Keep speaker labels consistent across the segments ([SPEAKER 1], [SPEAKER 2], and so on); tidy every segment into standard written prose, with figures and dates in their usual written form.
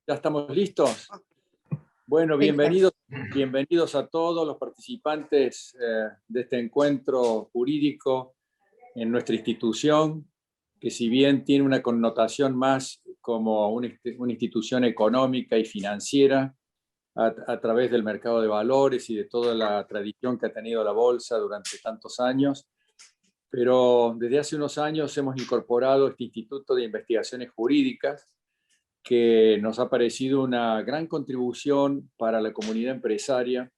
[SPEAKER 1] ¿Ya estamos listos? Bueno, bienvenidos a todos los participantes de este encuentro jurídico en nuestra institución, que si bien tiene una connotación más como una institución económica y financiera, a través del mercado de valores y de toda la tradición que ha tenido la bolsa durante tantos años, pero desde hace unos años hemos incorporado este Instituto de Investigaciones Jurídicas, que nos ha parecido una gran contribución para la comunidad empresaria,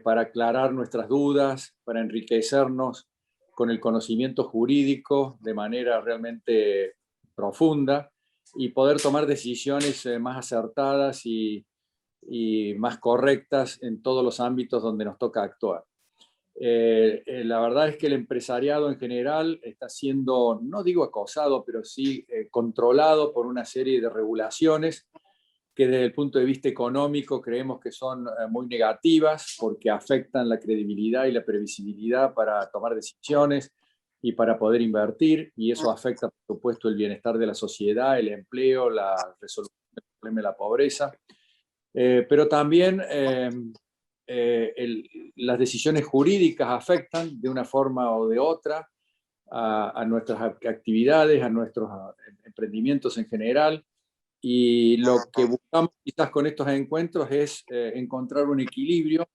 [SPEAKER 1] para aclarar nuestras dudas, para enriquecernos con el conocimiento jurídico de manera realmente profunda y poder tomar decisiones más acertadas y más correctas en todos los ámbitos donde nos toca actuar. La verdad es que el empresariado en general está siendo, no digo acosado, pero sí controlado por una serie de regulaciones que desde el punto de vista económico creemos que son muy negativas porque afectan la credibilidad y la previsibilidad para tomar decisiones y para poder invertir, y eso afecta, por supuesto, el bienestar de la sociedad, el empleo, la resolución del problema de la pobreza. Pero también las decisiones jurídicas afectan de una forma o de otra a nuestras actividades, a nuestros emprendimientos en general, y lo que buscamos quizás con estos encuentros es encontrar un equilibrio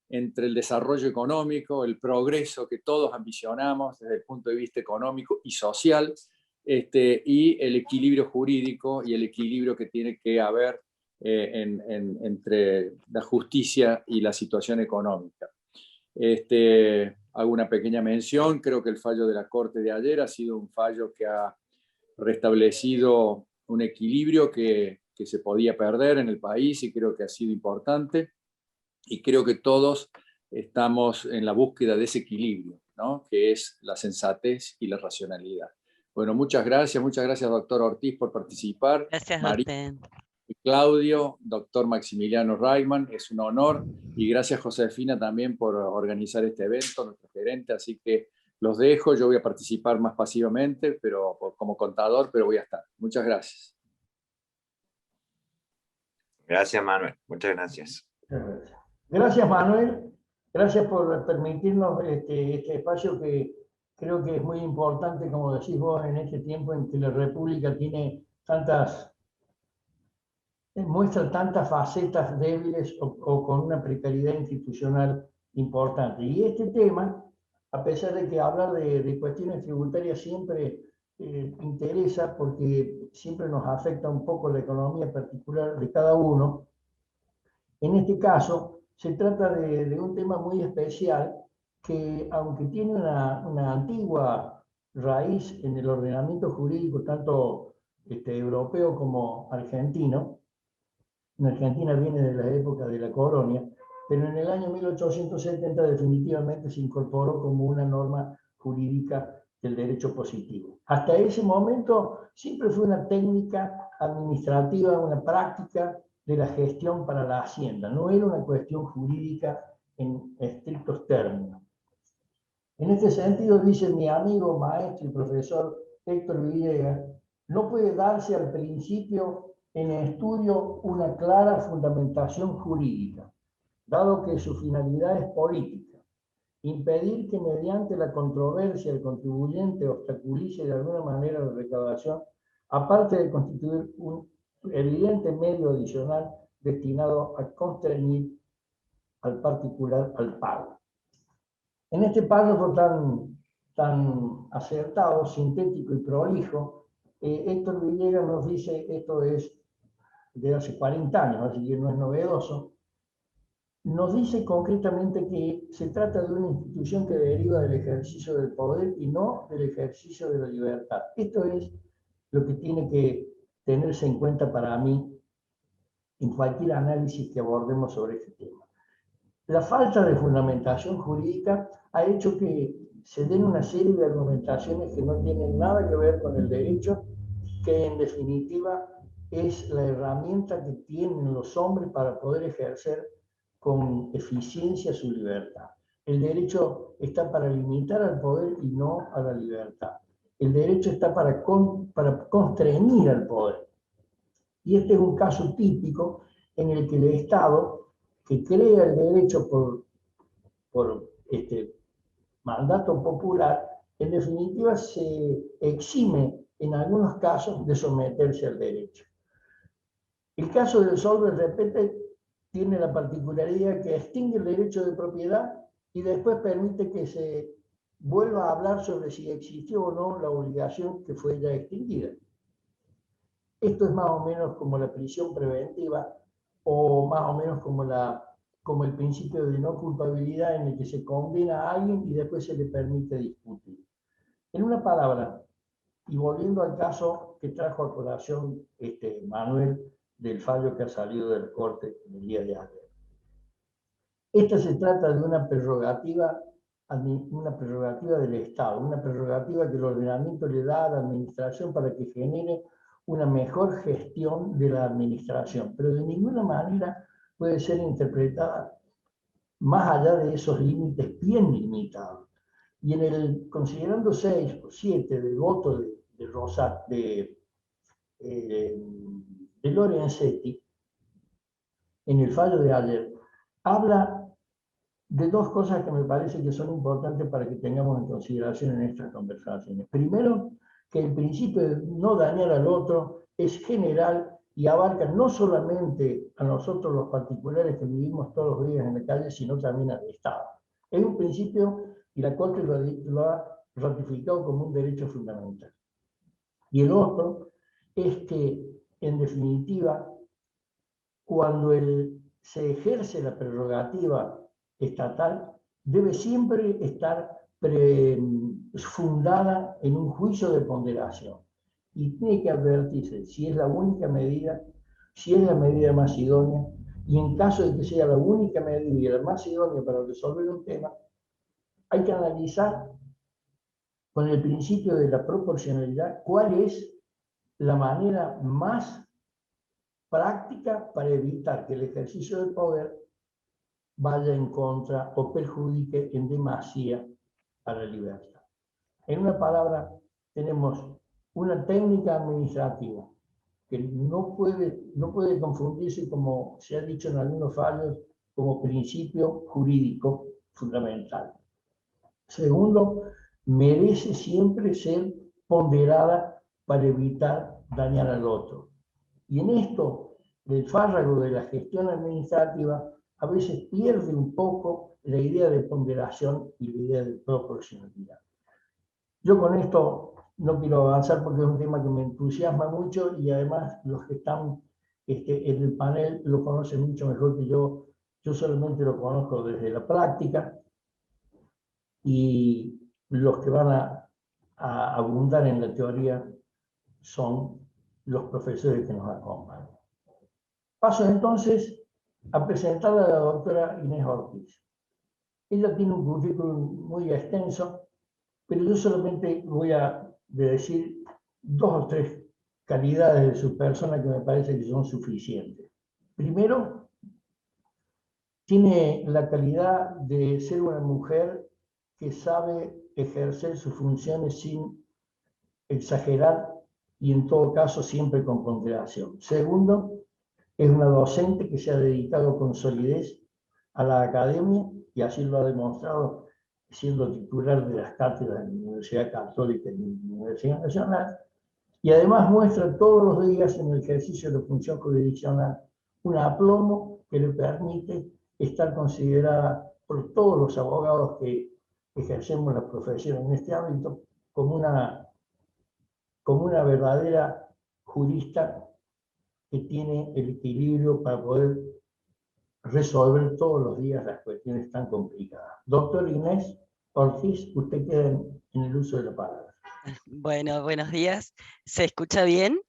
[SPEAKER 1] entre el desarrollo económico, el progreso que todos ambicionamos desde el punto de vista económico y social, y el equilibrio jurídico y el equilibrio que tiene que haber entre la justicia y la situación económica. Hago una pequeña mención, creo que el fallo de la Corte de ayer ha sido un fallo que ha restablecido un equilibrio que se podía perder en el país, y creo que ha sido importante, y creo que todos estamos en la búsqueda de ese equilibrio, ¿no? Que es la sensatez y la racionalidad. Bueno, muchas gracias, doctor Ortiz, por participar.
[SPEAKER 2] Gracias a
[SPEAKER 1] María,
[SPEAKER 2] usted.
[SPEAKER 1] Claudio, doctor Maximiliano Reimann, es un honor, y gracias Josefina también por organizar este evento, nuestro gerente, así que los dejo. Yo voy a participar más pasivamente, pero como contador, pero voy a estar. Muchas gracias.
[SPEAKER 3] Gracias, Manuel. Muchas gracias.
[SPEAKER 4] Gracias, Manuel. Gracias por permitirnos este espacio que creo que es muy importante, como decís vos, en este tiempo en que la República tiene muestra tantas facetas débiles o con una precariedad institucional importante. Y este tema, a pesar de que hablar de cuestiones tributarias siempre interesa, porque siempre nos afecta un poco la economía particular de cada uno, en este caso se trata de un tema muy especial que, aunque tiene una antigua raíz en el ordenamiento jurídico tanto europeo como argentino, en Argentina viene de la época de la colonia, pero en el año 1870 definitivamente se incorporó como una norma jurídica del derecho positivo. Hasta ese momento siempre fue una técnica administrativa, una práctica de la gestión para la hacienda, no era una cuestión jurídica en estrictos términos. En este sentido, dice mi amigo, maestro y profesor Héctor Villegas, no puede darse al principio en estudio una clara fundamentación jurídica, dado que su finalidad es política. Impedir que mediante la controversia el contribuyente obstaculice de alguna manera la recaudación, aparte de constituir un evidente medio adicional destinado a constreñir al particular al pago. En este párrafo tan acertado, sintético y prolijo, Héctor Villegas nos dice, esto es de hace 40 años, así que no es novedoso, nos dice concretamente que se trata de una institución que deriva del ejercicio del poder y no del ejercicio de la libertad. Esto es lo que tiene que tenerse en cuenta para mí en cualquier análisis que abordemos sobre este tema. La falta de fundamentación jurídica ha hecho que se den una serie de argumentaciones que no tienen nada que ver con el derecho, que en definitiva es la herramienta que tienen los hombres para poder ejercer con eficiencia su libertad. El derecho está para limitar al poder y no a la libertad. El derecho está para constreñir al poder. Y este es un caso típico en el que el Estado, que crea el derecho por mandato popular, en definitiva se exime en algunos casos de someterse al derecho. El caso del Solver Repete tiene la particularidad que extingue el derecho de propiedad y después permite que se vuelva a hablar sobre si existió o no la obligación que fue ya extinguida. Esto es más o menos como la prisión preventiva o más o menos como el principio de no culpabilidad en el que se condena a alguien y después se le permite discutir. En una palabra, y volviendo al caso que trajo a colación Manuel del fallo que ha salido del corte en el día de ayer. Esta se trata de una prerrogativa del Estado, una prerrogativa que el ordenamiento le da a la administración para que genere una mejor gestión de la administración, pero de ninguna manera puede ser interpretada más allá de esos límites bien limitados. Y en el considerando 6 o 7 del voto de Lorenzetti, en el fallo de ayer, habla de dos cosas que me parece que son importantes para que tengamos en consideración en estas conversaciones. Primero, que el principio de no dañar al otro es general y abarca no solamente a nosotros los particulares que vivimos todos los días en la calle, sino también al Estado. Es un principio y la Corte lo ha ratificado como un derecho fundamental. Y el otro es que, en definitiva, cuando se ejerce la prerrogativa estatal, debe siempre estar fundada en un juicio de ponderación. Y tiene que advertirse si es la única medida, si es la medida más idónea, y en caso de que sea la única medida y la más idónea para resolver un tema, hay que analizar con el principio de la proporcionalidad cuál es la manera más práctica para evitar que el ejercicio del poder vaya en contra o perjudique en demasía a la libertad. En una palabra, tenemos una técnica administrativa que no puede confundirse, como se ha dicho en algunos fallos, como principio jurídico fundamental. Segundo, merece siempre ser ponderada para evitar dañar al otro. Y en esto, del fárrago de la gestión administrativa, a veces pierde un poco la idea de ponderación y la idea de proporcionalidad. Yo con esto no quiero avanzar porque es un tema que me entusiasma mucho y además los que están en el panel lo conocen mucho mejor que yo. Yo solamente lo conozco desde la práctica y los que van a abundar en la teoría son los profesores que nos acompañan. Paso entonces a presentar a la doctora Inés Ortiz. Ella tiene un currículum muy extenso, pero yo solamente voy a decir 2 o 3 calidades de su persona que me parece que son suficientes. Primero, tiene la calidad de ser una mujer que sabe ejercer sus funciones sin exagerar y en todo caso siempre con ponderación. Segundo, es una docente que se ha dedicado con solidez a la academia y así lo ha demostrado siendo titular de las cátedras de la Universidad Católica y de la Universidad Nacional, y además muestra todos los días en el ejercicio de la función jurisdiccional un aplomo que le permite estar considerada por todos los abogados que ejercemos la profesión en este ámbito como una verdadera jurista que tiene el equilibrio para poder resolver todos los días las cuestiones tan complicadas. Doctor Inés Ortiz, usted queda en el uso de la palabra.
[SPEAKER 2] Bueno, buenos días. ¿Se escucha bien?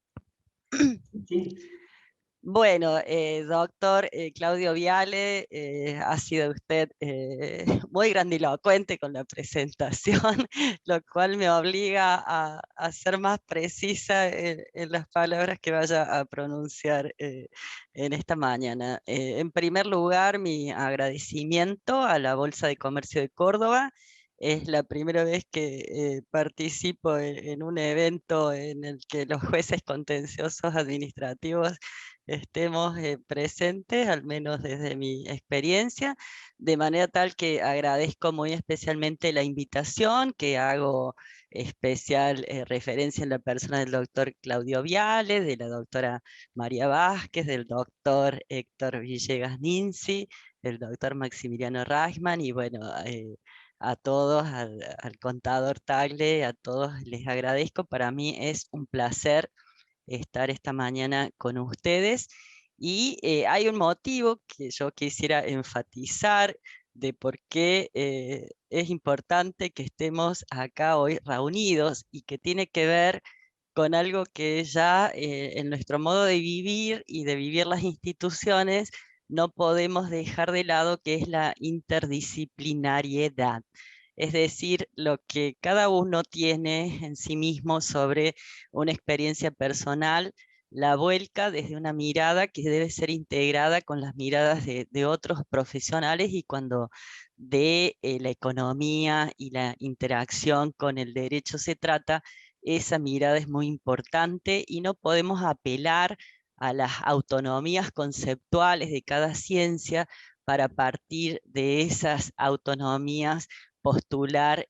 [SPEAKER 4] Sí.
[SPEAKER 2] Bueno, doctor Claudio Viale, ha sido usted muy grandilocuente con la presentación, lo cual me obliga a ser más precisa en las palabras que vaya a pronunciar en esta mañana. En primer lugar, mi agradecimiento a la Bolsa de Comercio de Córdoba Es la primera vez que participo en un evento en el que los jueces contenciosos administrativos estemos presentes, al menos desde mi experiencia, de manera tal que agradezco muy especialmente la invitación, que hago especial referencia en la persona del doctor Claudio Viale, de la doctora María Vázquez, del doctor Héctor Villegas Ninzi, del doctor Maximiliano Reichmann, y bueno, a todos, al contador Tagle, a todos les agradezco. Para mí es un placer estar esta mañana con ustedes. Y hay un motivo que yo quisiera enfatizar de por qué es importante que estemos acá hoy reunidos, y que tiene que ver con algo que ya en nuestro modo de vivir y de vivir las instituciones no podemos dejar de lado, que es la interdisciplinariedad. Es decir, lo que cada uno tiene en sí mismo sobre una experiencia personal, la vuelca desde una mirada que debe ser integrada con las miradas de otros profesionales, y cuando de la economía y la interacción con el derecho se trata, esa mirada es muy importante y no podemos apelar a las autonomías conceptuales de cada ciencia para partir de esas autonomías postular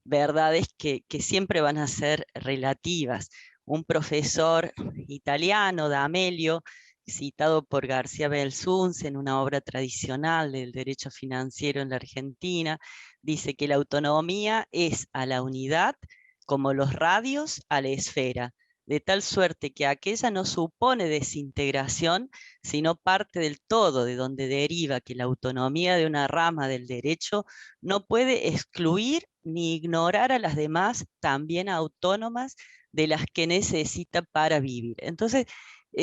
[SPEAKER 2] verdades que siempre van a ser relativas. Un profesor italiano, D'Amelio, citado por García Belsunce en una obra tradicional del derecho financiero en la Argentina, dice que la autonomía es a la unidad como los radios a la esfera, de tal suerte que aquella no supone desintegración, sino parte del todo, de donde deriva que la autonomía de una rama del derecho no puede excluir ni ignorar a las demás, también autónomas, de las que necesita para vivir. Entonces,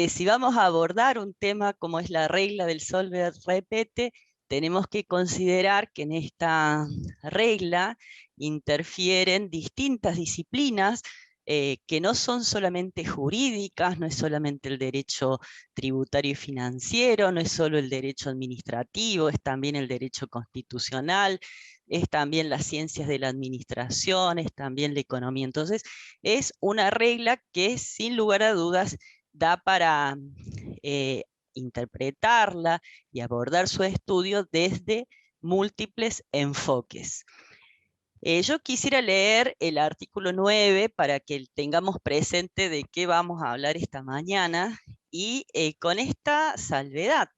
[SPEAKER 2] si vamos a abordar un tema como es la regla del solver repete, tenemos que considerar que en esta regla interfieren distintas disciplinas que no son solamente jurídicas, no es solamente el derecho tributario y financiero, no es solo el derecho administrativo, es también el derecho constitucional, es también las ciencias de la administración, es también la economía. Entonces, es una regla que sin lugar a dudas da para interpretarla y abordar su estudio desde múltiples enfoques. Yo quisiera leer el artículo 9 para que tengamos presente de qué vamos a hablar esta mañana, y con esta salvedad.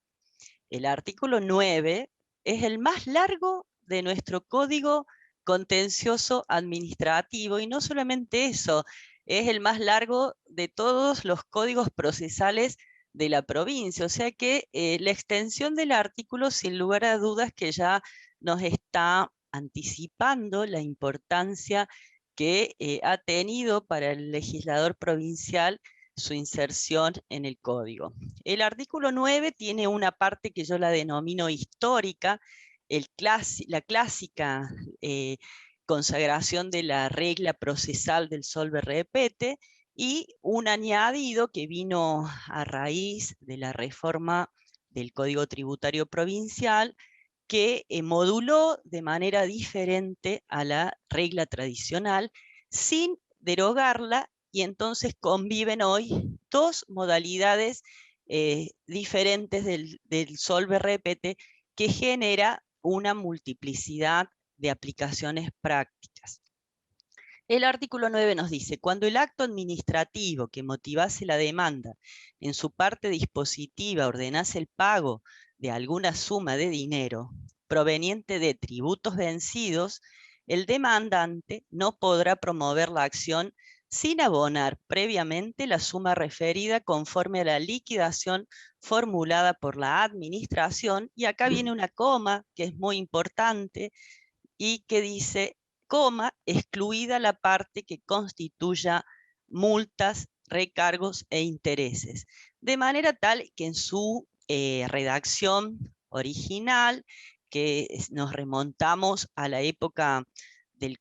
[SPEAKER 2] El artículo 9 es el más largo de nuestro Código Contencioso Administrativo, y no solamente eso, es el más largo de todos los códigos procesales de la provincia, o sea que la extensión del artículo sin lugar a dudas que ya nos está anticipando la importancia que ha tenido para el legislador provincial su inserción en el código. El artículo 9 tiene una parte que yo la denomino histórica, la clásica consagración de la regla procesal del solver repete, y un añadido que vino a raíz de la reforma del Código Tributario Provincial, que moduló de manera diferente a la regla tradicional, sin derogarla, y entonces conviven hoy dos modalidades diferentes del solver repete, que genera una multiplicidad de aplicaciones prácticas. El artículo 9 nos dice: cuando el acto administrativo que motivase la demanda en su parte dispositiva ordenase el pago de alguna suma de dinero proveniente de tributos vencidos, el demandante no podrá promover la acción sin abonar previamente la suma referida conforme a la liquidación formulada por la administración. Y acá viene una coma que es muy importante y que dice: coma, excluida la parte que constituya multas, recargos e intereses. De manera tal que en su redacción original, que nos remontamos a la época del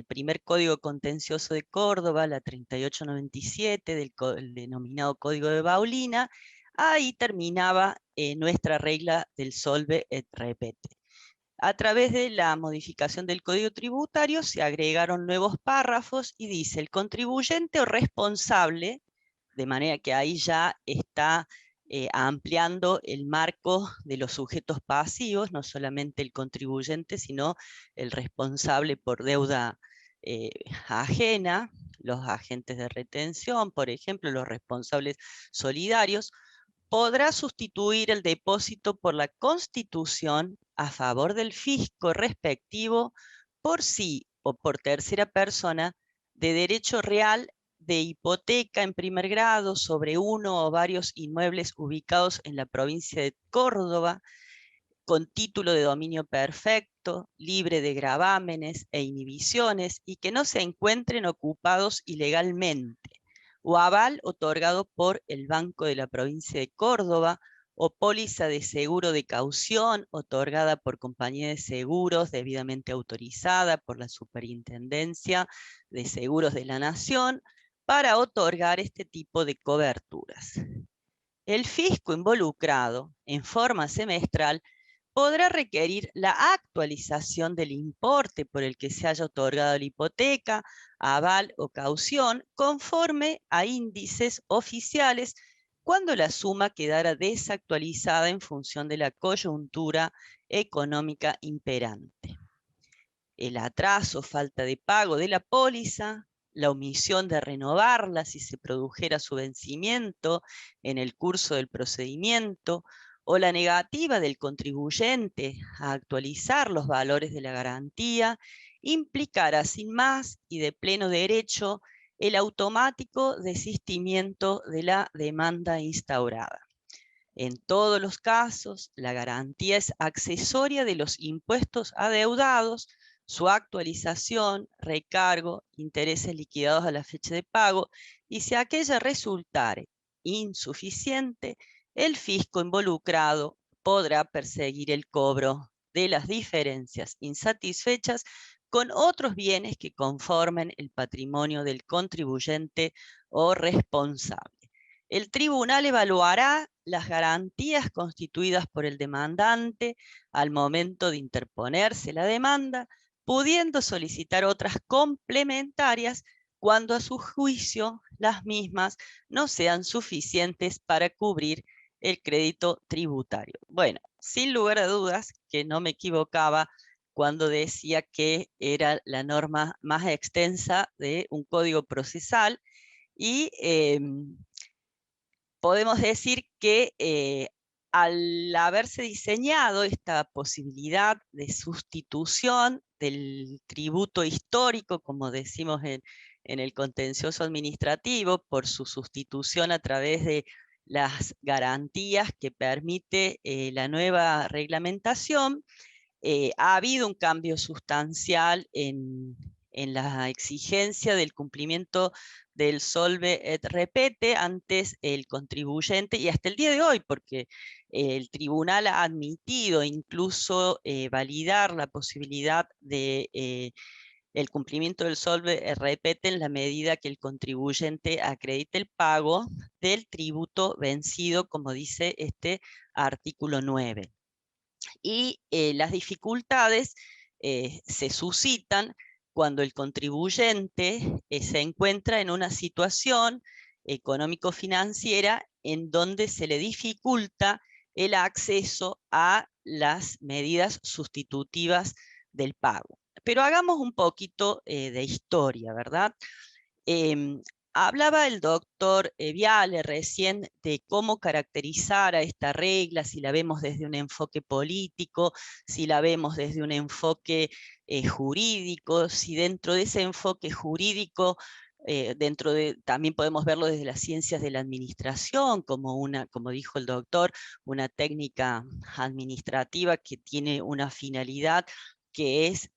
[SPEAKER 2] primer Código Contencioso de Córdoba, la 3897, del denominado Código de Baulina, ahí terminaba nuestra regla del solve et repete. A través de la modificación del Código Tributario se agregaron nuevos párrafos y dice el contribuyente o responsable, de manera que ahí ya está ampliando el marco de los sujetos pasivos, no solamente el contribuyente, sino el responsable por deuda ajena, los agentes de retención, por ejemplo, los responsables solidarios, podrá sustituir el depósito por la constitución a favor del fisco respectivo por sí o por tercera persona de derecho real de hipoteca en primer grado sobre uno o varios inmuebles ubicados en la provincia de Córdoba, con título de dominio perfecto, libre de gravámenes e inhibiciones y que no se encuentren ocupados ilegalmente, o aval otorgado por el Banco de la Provincia de Córdoba, o póliza de seguro de caución otorgada por compañía de seguros debidamente autorizada por la Superintendencia de Seguros de la Nación para otorgar este tipo de coberturas. El fisco involucrado, en forma semestral, podrá requerir la actualización del importe por el que se haya otorgado la hipoteca, aval o caución, conforme a índices oficiales cuando la suma quedara desactualizada en función de la coyuntura económica imperante. El atraso, falta de pago de la póliza, la omisión de renovarla si se produjera su vencimiento en el curso del procedimiento, o la negativa del contribuyente a actualizar los valores de la garantía, implicará sin más y de pleno derecho el automático desistimiento de la demanda instaurada. En todos los casos, la garantía es accesoria de los impuestos adeudados, su actualización, recargo, intereses liquidados a la fecha de pago, y si aquella resultare insuficiente, el fisco involucrado podrá perseguir el cobro de las diferencias insatisfechas con otros bienes que conformen el patrimonio del contribuyente o responsable. El tribunal evaluará las garantías constituidas por el demandante al momento de interponerse la demanda, pudiendo solicitar otras complementarias cuando a su juicio las mismas no sean suficientes para cubrir el crédito tributario. Bueno, sin lugar a dudas que no me equivocaba cuando decía que era la norma más extensa de un código procesal y podemos decir que al haberse diseñado esta posibilidad de sustitución del tributo histórico, como decimos en el contencioso administrativo, por su sustitución a través de las garantías que permite la nueva reglamentación, ha habido un cambio sustancial en la exigencia del cumplimiento del solve et repete antes el contribuyente y hasta el día de hoy, porque el tribunal ha admitido incluso validar la posibilidad de el cumplimiento del solve et repete en la medida que el contribuyente acredite el pago del tributo vencido, como dice este artículo 9. Y las dificultades se suscitan cuando el contribuyente se encuentra en una situación económico-financiera en donde se le dificulta el acceso a las medidas sustitutivas del pago. Pero hagamos un poquito de historia, ¿verdad? Hablaba el doctor Viale recién de cómo caracterizar a esta regla, si la vemos desde un enfoque político, si la vemos desde un enfoque jurídico, si dentro de ese enfoque jurídico, también podemos verlo desde las ciencias de la administración, como dijo el doctor, una técnica administrativa que tiene una finalidad que es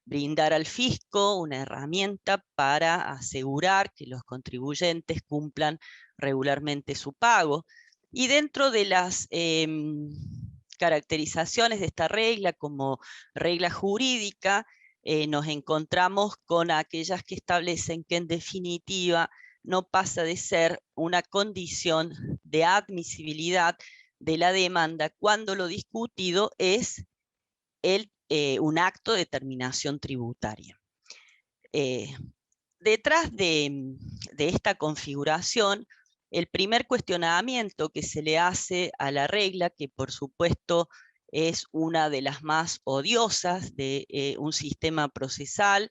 [SPEAKER 2] brindar al fisco una herramienta para asegurar que los contribuyentes cumplan regularmente su pago. Y dentro de las caracterizaciones de esta regla como regla jurídica, nos encontramos con aquellas que establecen que en definitiva no pasa de ser una condición de admisibilidad de la demanda cuando lo discutido es un acto de determinación tributaria. Detrás de esta configuración, el primer cuestionamiento que se le hace a la regla, que por supuesto es una de las más odiosas de un sistema procesal,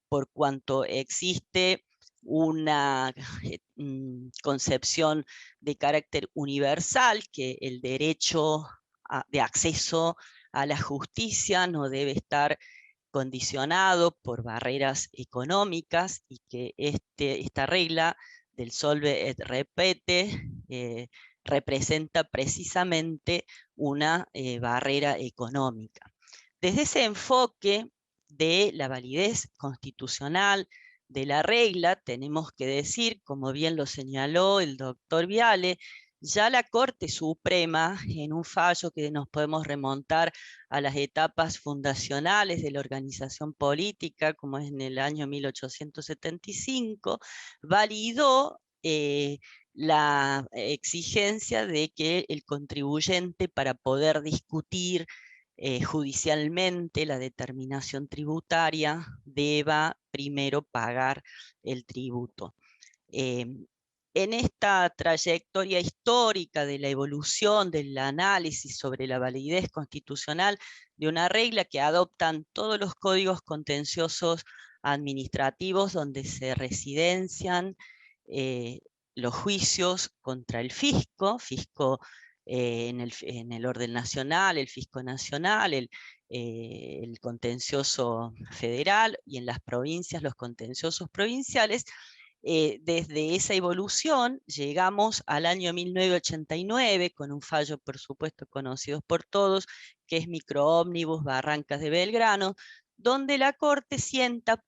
[SPEAKER 2] por cuanto existe una concepción de carácter universal, que el derecho de acceso a la justicia no debe estar condicionado por barreras económicas, y que esta regla del solve et repete representa precisamente una barrera económica. Desde ese enfoque de la validez constitucional de la regla, tenemos que decir, como bien lo señaló el doctor Viale, ya la Corte Suprema, en un fallo que nos podemos remontar a las etapas fundacionales de la organización política, como es en el año 1875, validó la exigencia de que el contribuyente, para poder discutir judicialmente la determinación tributaria, deba primero pagar el tributo. En esta trayectoria histórica de la evolución del análisis sobre la validez constitucional de una regla que adoptan todos los códigos contenciosos administrativos donde se residencian los juicios contra el fisco en el orden nacional, el fisco nacional, el contencioso federal, y en las provincias los contenciosos provinciales. Desde esa evolución llegamos al año 1989 con un fallo, por supuesto, conocido por todos, que es Microómnibus Barrancas de Belgrano, donde la Corte sienta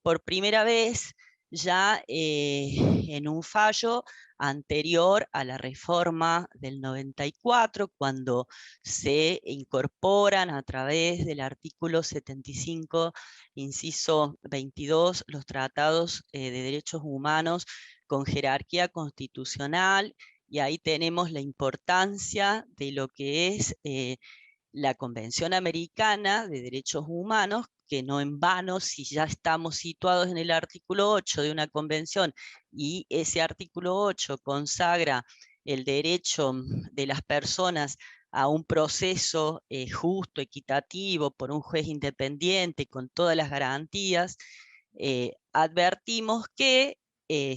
[SPEAKER 2] por primera vez ya en un fallo anterior a la reforma del 94, cuando se incorporan a través del artículo 75, inciso 22, los tratados de derechos humanos con jerarquía constitucional, y ahí tenemos la importancia de lo que es la Convención Americana de Derechos Humanos, que no en vano, si ya estamos situados en el artículo 8 de una convención, y ese artículo 8 consagra el derecho de las personas a un proceso justo, equitativo, por un juez independiente, con todas las garantías, advertimos que,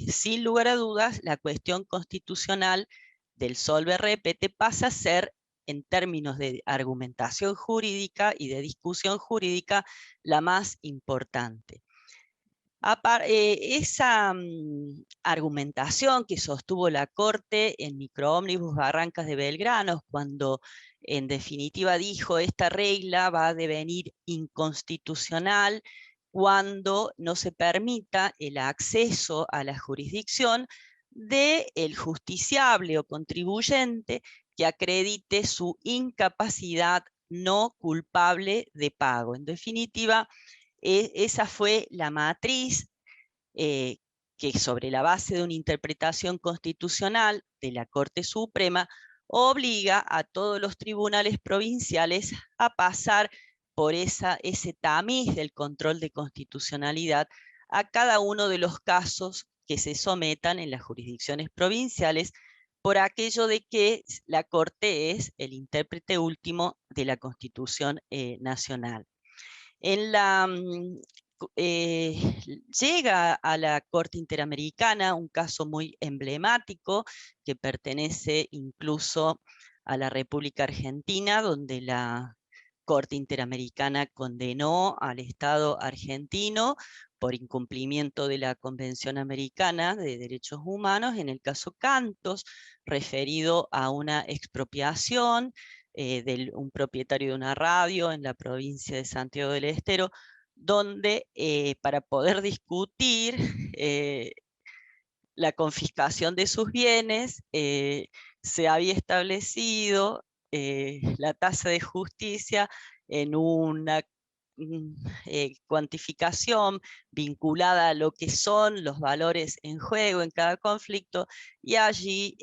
[SPEAKER 2] sin lugar a dudas, la cuestión constitucional del solve repete pasa a ser, en términos de argumentación jurídica y de discusión jurídica, la más importante. Esa argumentación que sostuvo la Corte en Microómnibus Barrancas de Belgrano, cuando en definitiva dijo: esta regla va a devenir inconstitucional cuando no se permita el acceso a la jurisdicción del justiciable o contribuyente que acredite su incapacidad no culpable de pago. En definitiva, esa fue la matriz que, sobre la base de una interpretación constitucional de la Corte Suprema, obliga a todos los tribunales provinciales a pasar por ese tamiz del control de constitucionalidad a cada uno de los casos que se sometan en las jurisdicciones provinciales, por aquello de que la Corte es el intérprete último de la Constitución nacional. Llega a la Corte Interamericana un caso muy emblemático que pertenece incluso a la República Argentina, donde la Corte Interamericana condenó al Estado argentino por incumplimiento de la Convención Americana de Derechos Humanos, en el caso Cantos, referido a una expropiación de un propietario de una radio en la provincia de Santiago del Estero, donde para poder discutir la confiscación de sus bienes, se había establecido la tasa de justicia en una cuantificación vinculada a lo que son los valores en juego en cada conflicto, y allí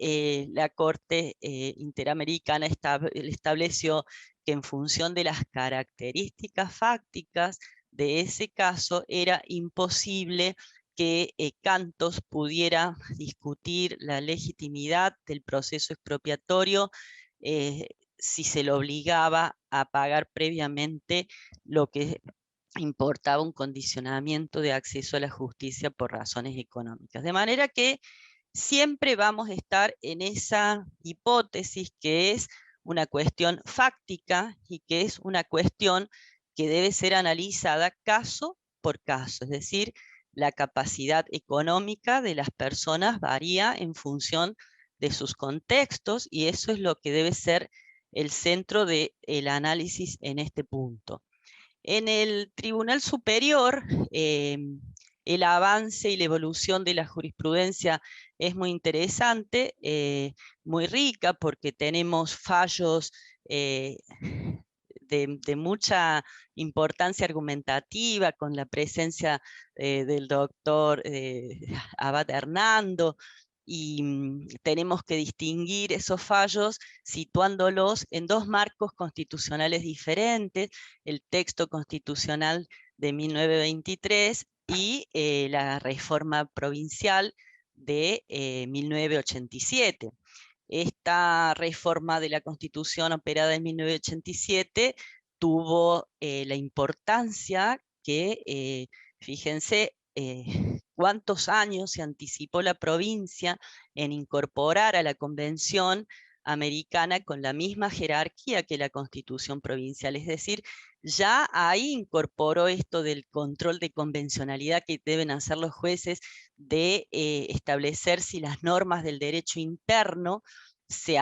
[SPEAKER 2] la Corte Interamericana estableció que en función de las características fácticas de ese caso era imposible que Cantos pudiera discutir la legitimidad del proceso expropiatorio si se lo obligaba a pagar previamente lo que importaba un condicionamiento de acceso a la justicia por razones económicas. De manera que siempre vamos a estar en esa hipótesis que es una cuestión fáctica y que es una cuestión que debe ser analizada caso por caso, es decir, la capacidad económica de las personas varía en función de sus contextos y eso es lo que debe ser el centro del análisis en este punto. En el Tribunal Superior, el avance y la evolución de la jurisprudencia es muy interesante, muy rica, porque tenemos fallos de mucha importancia argumentativa, con la presencia del doctor Abad Hernando, y tenemos que distinguir esos fallos situándolos en dos marcos constitucionales diferentes, el texto constitucional de 1923 y la reforma provincial de 1987. Esta reforma de la Constitución operada en 1987 tuvo la importancia que, fíjense, cuántos años se anticipó la provincia en incorporar a la Convención Americana con la misma jerarquía que la Constitución provincial, es decir, ya ahí incorporó esto del control de convencionalidad que deben hacer los jueces de establecer si las normas del derecho interno se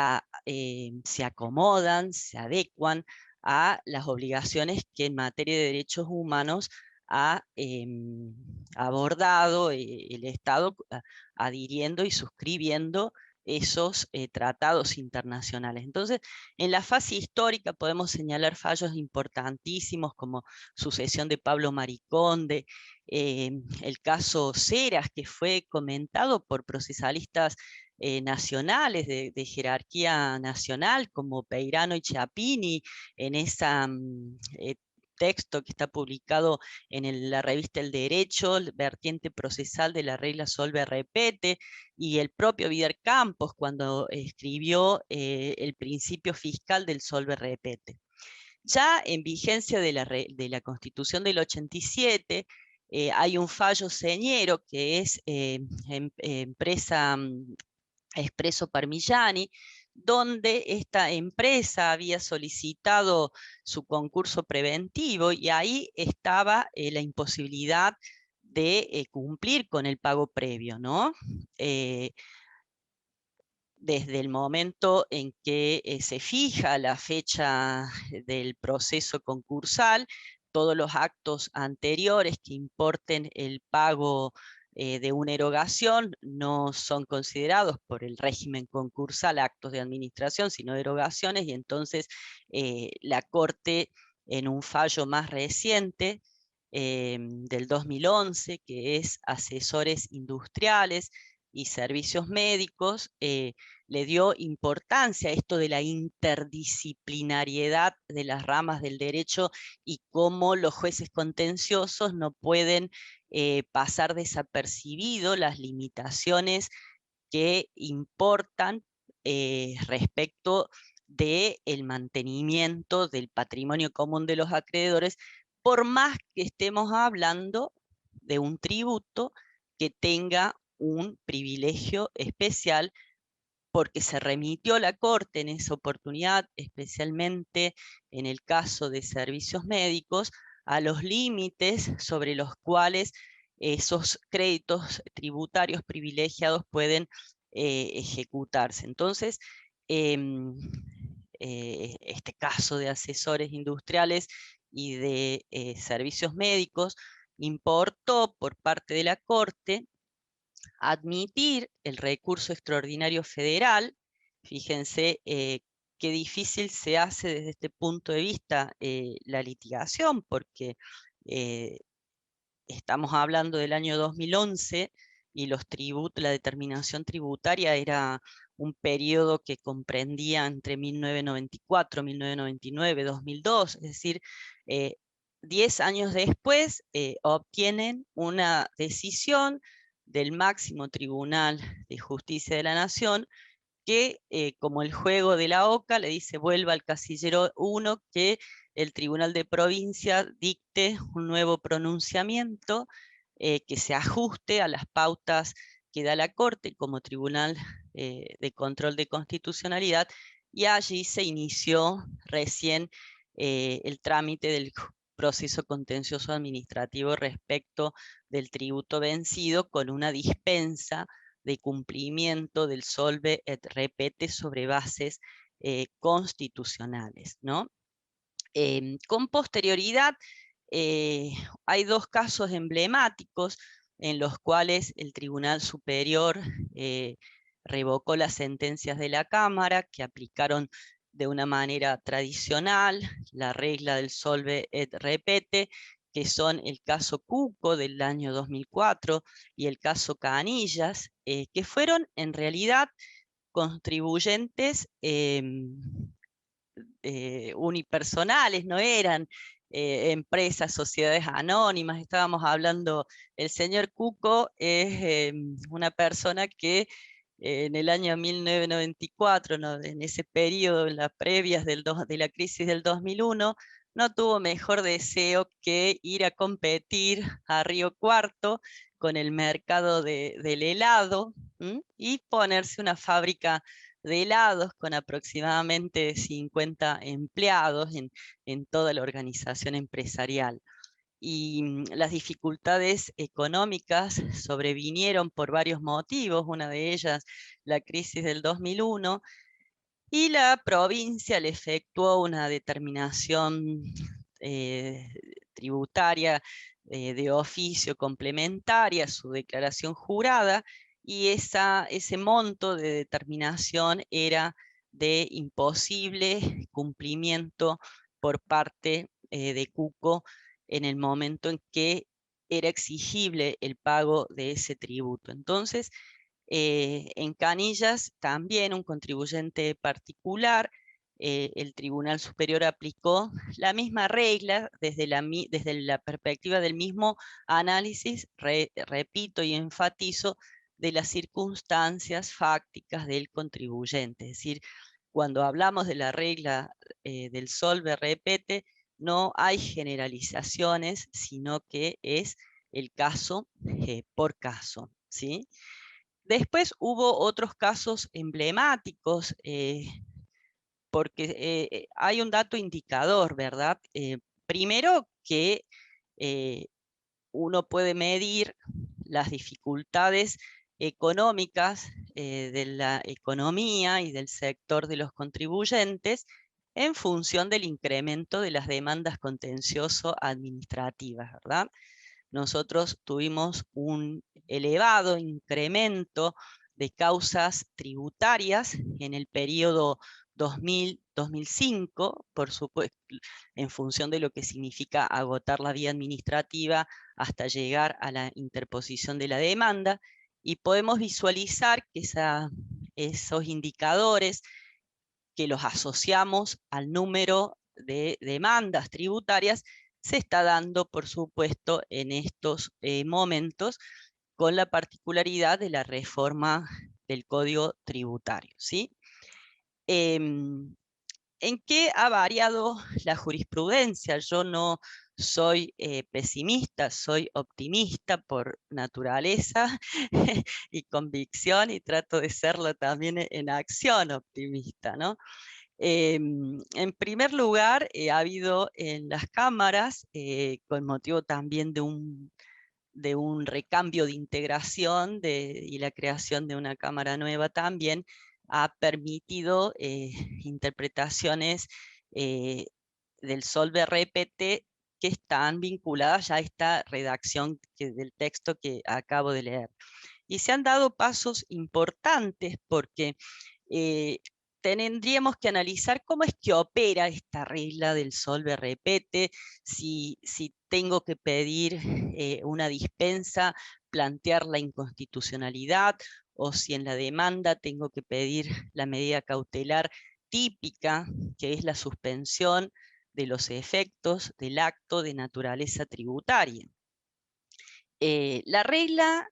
[SPEAKER 2] acomodan, se adecuan a las obligaciones que en materia de derechos humanos ha abordado el Estado adhiriendo y suscribiendo esos tratados internacionales. Entonces, en la fase histórica podemos señalar fallos importantísimos como sucesión de Pablo Mariconde, el caso Ceras, que fue comentado por procesalistas nacionales de jerarquía nacional como Peirano y Chiappini en esa texto que está publicado en la revista El Derecho, vertiente procesal de la regla Solve Repete, y el propio Vidal Campos cuando escribió el principio fiscal del Solve Repete. Ya en vigencia de la Constitución del 87, hay un fallo señero que es empresa Espresso Parmigiani, donde esta empresa había solicitado su concurso preventivo y ahí estaba la imposibilidad de cumplir con el pago previo, ¿no? Desde el momento en que se fija la fecha del proceso concursal, todos los actos anteriores que importen el pago de una erogación no son considerados por el régimen concursal actos de administración, sino erogaciones, y entonces la Corte, en un fallo más reciente, del 2011, que es Asesores Industriales y Servicios Médicos, le dio importancia a esto de la interdisciplinariedad de las ramas del derecho y cómo los jueces contenciosos no pueden pasar desapercibido las limitaciones que importan respecto del mantenimiento del patrimonio común de los acreedores, por más que estemos hablando de un tributo que tenga un privilegio especial, porque se remitió la Corte en esa oportunidad, especialmente en el caso de servicios médicos, a los límites sobre los cuales esos créditos tributarios privilegiados pueden ejecutarse. Entonces, este caso de asesores industriales y de servicios médicos importó por parte de la Corte admitir el recurso extraordinario federal. Fíjense qué difícil se hace desde este punto de vista la litigación, porque estamos hablando del año 2011 y la determinación tributaria era un periodo que comprendía entre 1994, 1999, 2002, es decir, 10 años después obtienen una decisión del máximo Tribunal de Justicia de la Nación que, como el juego de la oca, le dice vuelva al casillero 1, que el Tribunal de Provincia dicte un nuevo pronunciamiento que se ajuste a las pautas que da la Corte como Tribunal de Control de Constitucionalidad, y allí se inició recién el trámite del proceso contencioso administrativo respecto del tributo vencido, con una dispensa de cumplimiento del solve et repete sobre bases constitucionales, ¿no? Con posterioridad hay dos casos emblemáticos en los cuales el Tribunal Superior revocó las sentencias de la Cámara, que aplicaron de una manera tradicional la regla del solve et repete, que son el caso Cuco del año 2004 y el caso Canillas, que fueron en realidad contribuyentes unipersonales, no eran empresas, sociedades anónimas. Estábamos hablando, el señor Cuco es una persona que en el año 1994, ¿no?, en ese periodo, en las previas de la crisis del 2001, no tuvo mejor deseo que ir a competir a Río Cuarto con el mercado del helado, y ponerse una fábrica de helados con aproximadamente 50 empleados en toda la organización empresarial. Y las dificultades económicas sobrevinieron por varios motivos, una de ellas la crisis del 2001, y la provincia le efectuó una determinación tributaria de oficio complementaria a su declaración jurada, y ese monto de determinación era de imposible cumplimiento por parte de Cuco en el momento en que era exigible el pago de ese tributo. Entonces, en Canillas, también un contribuyente particular, el Tribunal Superior aplicó la misma regla desde la perspectiva del mismo análisis, repito y enfatizo, de las circunstancias fácticas del contribuyente. Es decir, cuando hablamos de la regla del solve repete, no hay generalizaciones, sino que es el caso por caso, ¿sí? Después hubo otros casos emblemáticos, porque hay un dato indicador, ¿verdad? Primero que uno puede medir las dificultades económicas de la economía y del sector de los contribuyentes en función del incremento de las demandas contencioso-administrativas, ¿verdad? Nosotros tuvimos un elevado incremento de causas tributarias en el periodo 2000-2005, por supuesto, en función de lo que significa agotar la vía administrativa hasta llegar a la interposición de la demanda, y podemos visualizar que esos indicadores, que los asociamos al número de demandas tributarias, se está dando, por supuesto, en estos momentos, con la particularidad de la reforma del Código Tributario, ¿sí? ¿En qué ha variado la jurisprudencia? Yo no soy pesimista, soy optimista por naturaleza y convicción, y trato de serlo también en acción optimista, ¿no? En primer lugar, ha habido en las cámaras, con motivo también de un recambio de integración y la creación de una cámara nueva también, ha permitido interpretaciones del solve repete que están vinculadas ya a esta redacción del texto que acabo de leer. Y se han dado pasos importantes porque tendríamos que analizar cómo es que opera esta regla del solve repete, si tengo que pedir una dispensa, plantear la inconstitucionalidad, o si en la demanda tengo que pedir la medida cautelar típica, que es la suspensión de los efectos del acto de naturaleza tributaria. La regla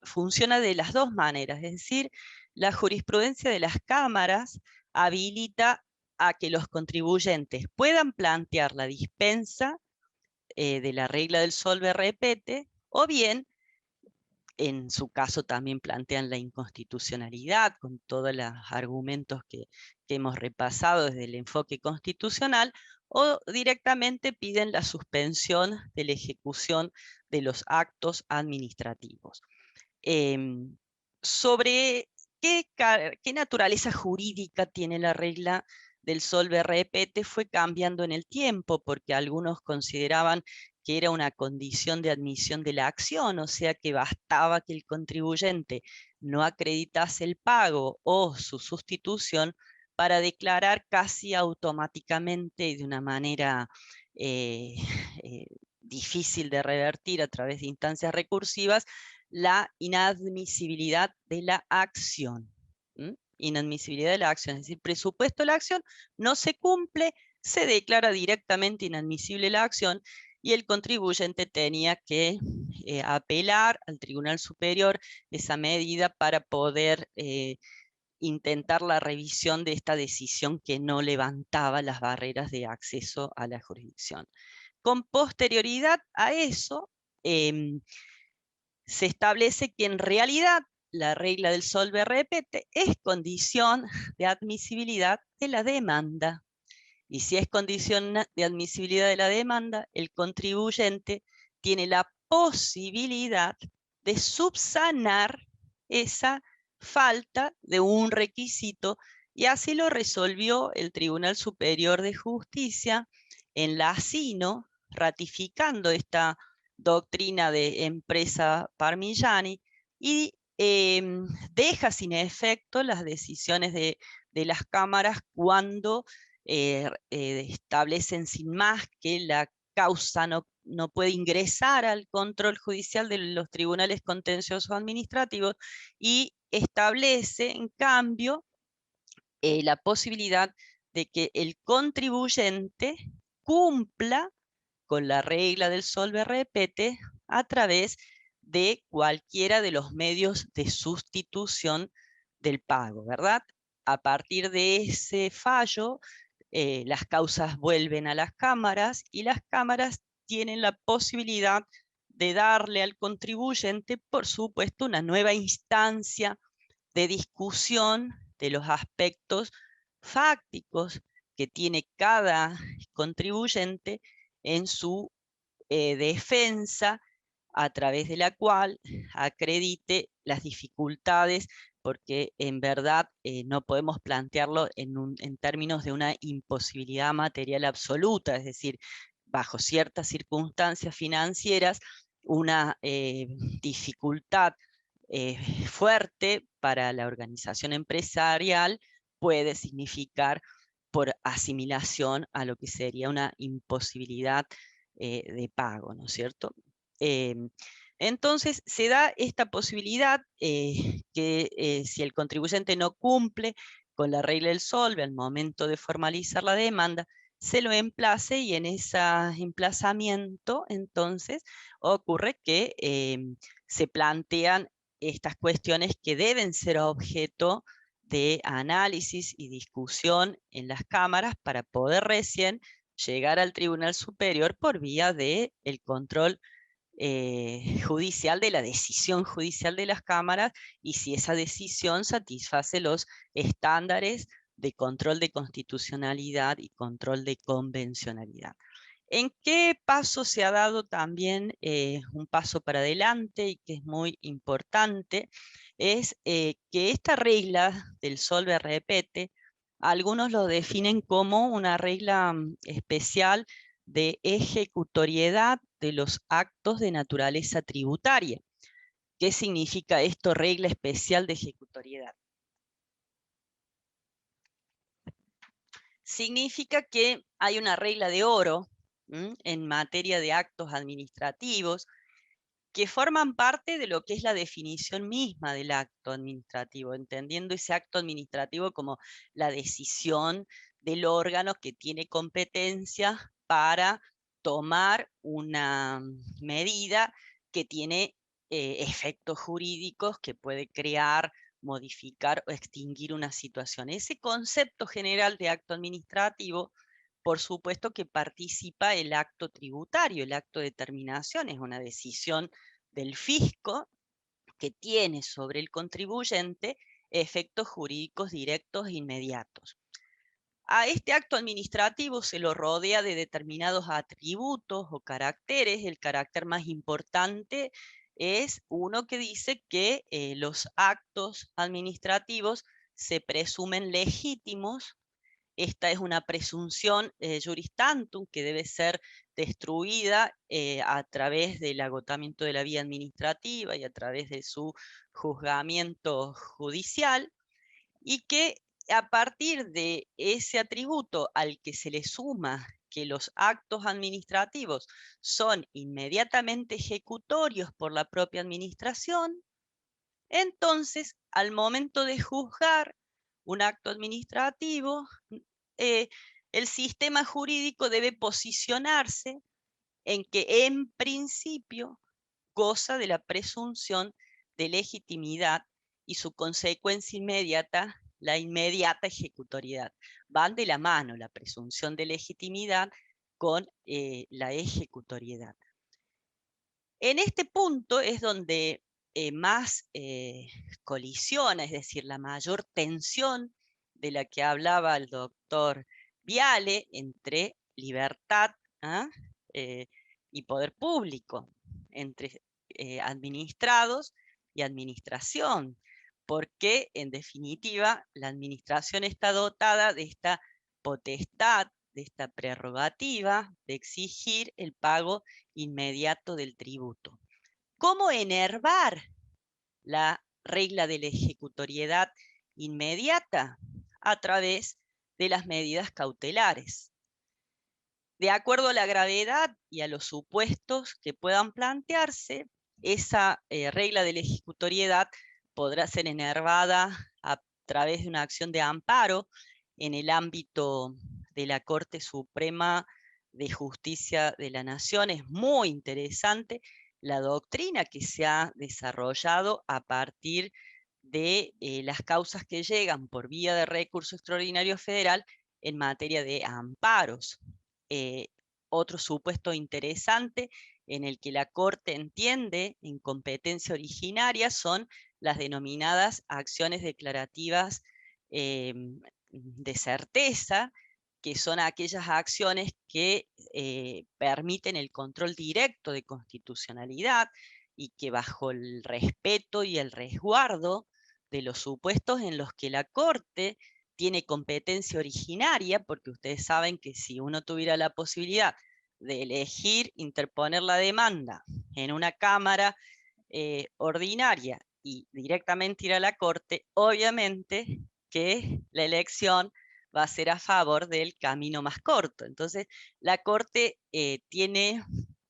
[SPEAKER 2] funciona de las dos maneras, es decir, la jurisprudencia de las cámaras habilita a que los contribuyentes puedan plantear la dispensa de la regla del solve repete, o bien, en su caso también plantean la inconstitucionalidad, con todos los argumentos que hemos repasado desde el enfoque constitucional, o directamente piden la suspensión de la ejecución de los actos administrativos. Sobre qué naturaleza jurídica tiene la regla del solve repete fue cambiando en el tiempo, porque algunos consideraban que era una condición de admisión de la acción, o sea que bastaba que el contribuyente no acreditase el pago o su sustitución para declarar casi automáticamente y de una manera difícil de revertir a través de instancias recursivas la inadmisibilidad de la acción. Inadmisibilidad de la acción, es decir, presupuesto de la acción no se cumple, se declara directamente inadmisible la acción y el contribuyente tenía que apelar al Tribunal Superior esa medida para poder intentar la revisión de esta decisión que no levantaba las barreras de acceso a la jurisdicción. Con posterioridad a eso, se establece que en realidad la regla del solve repete es condición de admisibilidad de la demanda. Y si es condición de admisibilidad de la demanda, el contribuyente tiene la posibilidad de subsanar esa falta de un requisito, y así lo resolvió el Tribunal Superior de Justicia en la Asino, ratificando esta doctrina de empresa Parmigiani, y deja sin efecto las decisiones de las cámaras cuando establecen sin más que la causa no puede ingresar al control judicial de los tribunales contenciosos administrativos, y establece en cambio la posibilidad de que el contribuyente cumpla con la regla del solve repete a través de cualquiera de los medios de sustitución del pago, ¿verdad? A partir de ese fallo, las causas vuelven a las cámaras y las cámaras tienen la posibilidad de darle al contribuyente, por supuesto, una nueva instancia de discusión de los aspectos fácticos que tiene cada contribuyente en su defensa, a través de la cual acredite las dificultades, porque en verdad no podemos plantearlo en términos de una imposibilidad material absoluta, es decir, bajo ciertas circunstancias financieras, una dificultad fuerte para la organización empresarial puede significar por asimilación a lo que sería una imposibilidad de pago, ¿no es cierto? Entonces se da esta posibilidad que si el contribuyente no cumple con la regla del solve al momento de formalizar la demanda, se lo emplace, y en ese emplazamiento entonces ocurre que se plantean estas cuestiones que deben ser objeto de análisis y discusión en las cámaras para poder recién llegar al Tribunal Superior por vía del control judicial, de la decisión judicial de las cámaras, y si esa decisión satisface los estándares de control de constitucionalidad y control de convencionalidad. ¿En qué paso se ha dado también un paso para adelante y que es muy importante? Es que esta regla del solve repete, algunos lo definen como una regla especial de ejecutoriedad de los actos de naturaleza tributaria. ¿Qué significa esto, regla especial de ejecutoriedad? significa que hay una regla de oro en materia de actos administrativos que forman parte de lo que es la definición misma del acto administrativo, entendiendo ese acto administrativo como la decisión del órgano que tiene competencia para tomar una medida que tiene efectos jurídicos, que puede crear, modificar o extinguir una situación. Ese concepto general de acto administrativo, por supuesto que participa el acto tributario, el acto de determinación, es una decisión del fisco que tiene sobre el contribuyente efectos jurídicos directos e inmediatos. A este acto administrativo se lo rodea de determinados atributos o caracteres. El carácter más importante es uno que dice que los actos administrativos se presumen legítimos. Esta es una presunción juris tantum que debe ser destruida a través del agotamiento de la vía administrativa y a través de su juzgamiento judicial, y que a partir de ese atributo al que se le suma que los actos administrativos son inmediatamente ejecutorios por la propia administración, entonces al momento de juzgar un acto administrativo, el sistema jurídico debe posicionarse en que en principio goza de la presunción de legitimidad y su consecuencia inmediata, la inmediata ejecutoriedad. Van de la mano la presunción de legitimidad con la ejecutoriedad. En este punto es donde más colisiona, es decir, la mayor tensión de la que hablaba el doctor Viale entre libertad y poder público, entre administrados y administración, porque en definitiva la administración está dotada de esta potestad, de esta prerrogativa de exigir el pago inmediato del tributo. ¿Cómo enervar la regla de la ejecutoriedad inmediata? A través de las medidas cautelares. De acuerdo a la gravedad y a los supuestos que puedan plantearse, esa regla de la ejecutoriedad podrá ser enervada a través de una acción de amparo en el ámbito de la Corte Suprema de Justicia de la Nación. Es muy interesante la doctrina que se ha desarrollado a partir de las causas que llegan por vía de recurso extraordinario federal en materia de amparos. Otro supuesto interesante en el que la Corte entiende en competencia originaria son las denominadas acciones declarativas de certeza, que son aquellas acciones que permiten el control directo de constitucionalidad y que bajo el respeto y el resguardo de los supuestos en los que la Corte tiene competencia originaria, porque ustedes saben que si uno tuviera la posibilidad de elegir interponer la demanda en una cámara ordinaria y directamente ir a la Corte, obviamente que la elección va a ser a favor del camino más corto. Entonces, la Corte tiene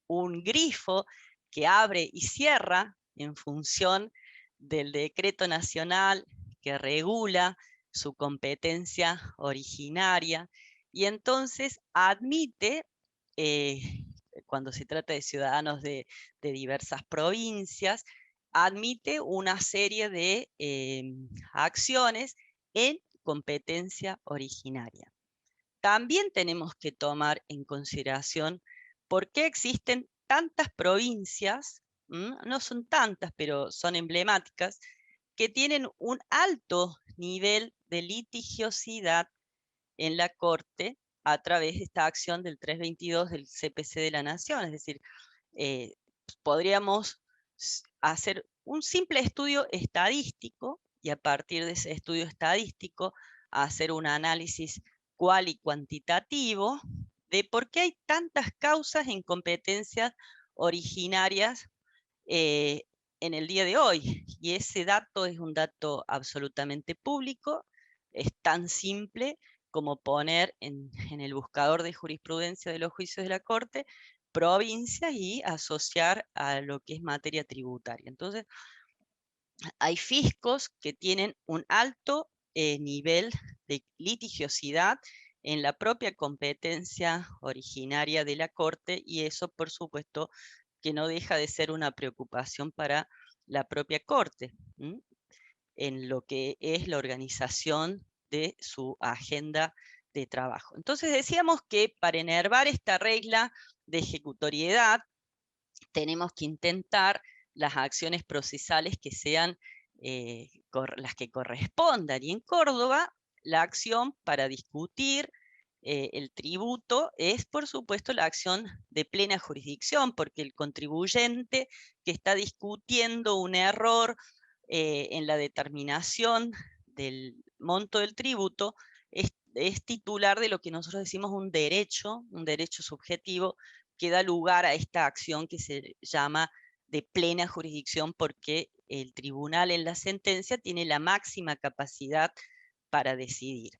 [SPEAKER 2] un grifo que abre y cierra en función del decreto nacional que regula su competencia originaria, y entonces admite, cuando se trata de ciudadanos de diversas provincias, admite una serie de acciones en competencia originaria. También tenemos que tomar en consideración por qué existen tantas provincias, no son tantas, pero son emblemáticas, que tienen un alto nivel de litigiosidad en la Corte a través de esta acción del 322 del CPC de la Nación. Es decir, podríamos hacer un simple estudio estadístico y a partir de ese estudio estadístico hacer un análisis cual y cuantitativo de por qué hay tantas causas en competencias originarias en el día de hoy. Y ese dato es un dato absolutamente público, es tan simple como poner en el buscador de jurisprudencia de los juicios de la Corte provincias y asociar a lo que es materia tributaria. Entonces, hay fiscos que tienen un alto nivel de litigiosidad en la propia competencia originaria de la Corte, y eso, por supuesto, que no deja de ser una preocupación para la propia Corte, en lo que es la organización de su agenda de trabajo. Entonces decíamos que para enervar esta regla de ejecutoriedad tenemos que intentar las acciones procesales que sean las que correspondan. Y en Córdoba, la acción para discutir el tributo es, por supuesto, la acción de plena jurisdicción, porque el contribuyente que está discutiendo un error en la determinación del monto del tributo es titular de lo que nosotros decimos un derecho subjetivo, que da lugar a esta acción que se llama de plena jurisdicción, porque el tribunal en la sentencia tiene la máxima capacidad para decidir.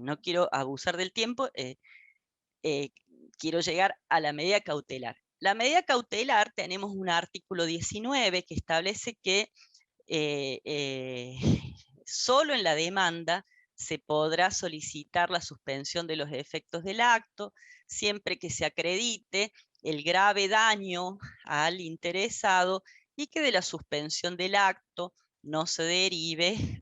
[SPEAKER 2] No quiero abusar del tiempo, quiero llegar a la medida cautelar. La medida cautelar, tenemos un artículo 19 que establece que solo en la demanda se podrá solicitar la suspensión de los efectos del acto, siempre que se acredite el grave daño al interesado y que de la suspensión del acto no se derive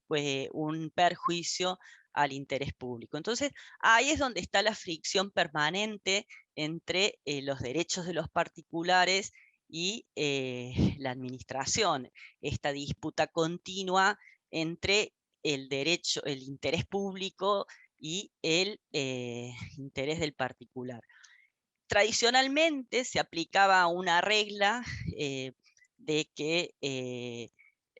[SPEAKER 2] un perjuicio al interés público. Entonces, ahí es donde está la fricción permanente entre los derechos de los particulares y la administración, esta disputa continua entre el derecho, el interés público y el interés del particular. Tradicionalmente se aplicaba una regla de que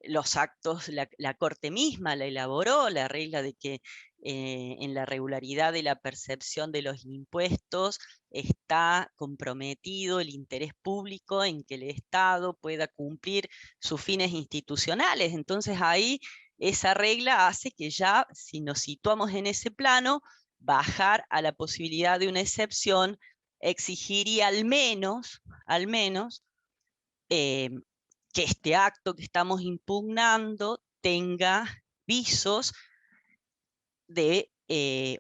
[SPEAKER 2] los actos, la Corte misma la elaboró, la regla de que en la regularidad de la percepción de los impuestos está comprometido el interés público en que el Estado pueda cumplir sus fines institucionales. Entonces ahí esa regla hace que ya, si nos situamos en ese plano, bajar a la posibilidad de una excepción exigiría al menos que este acto que estamos impugnando tenga visos de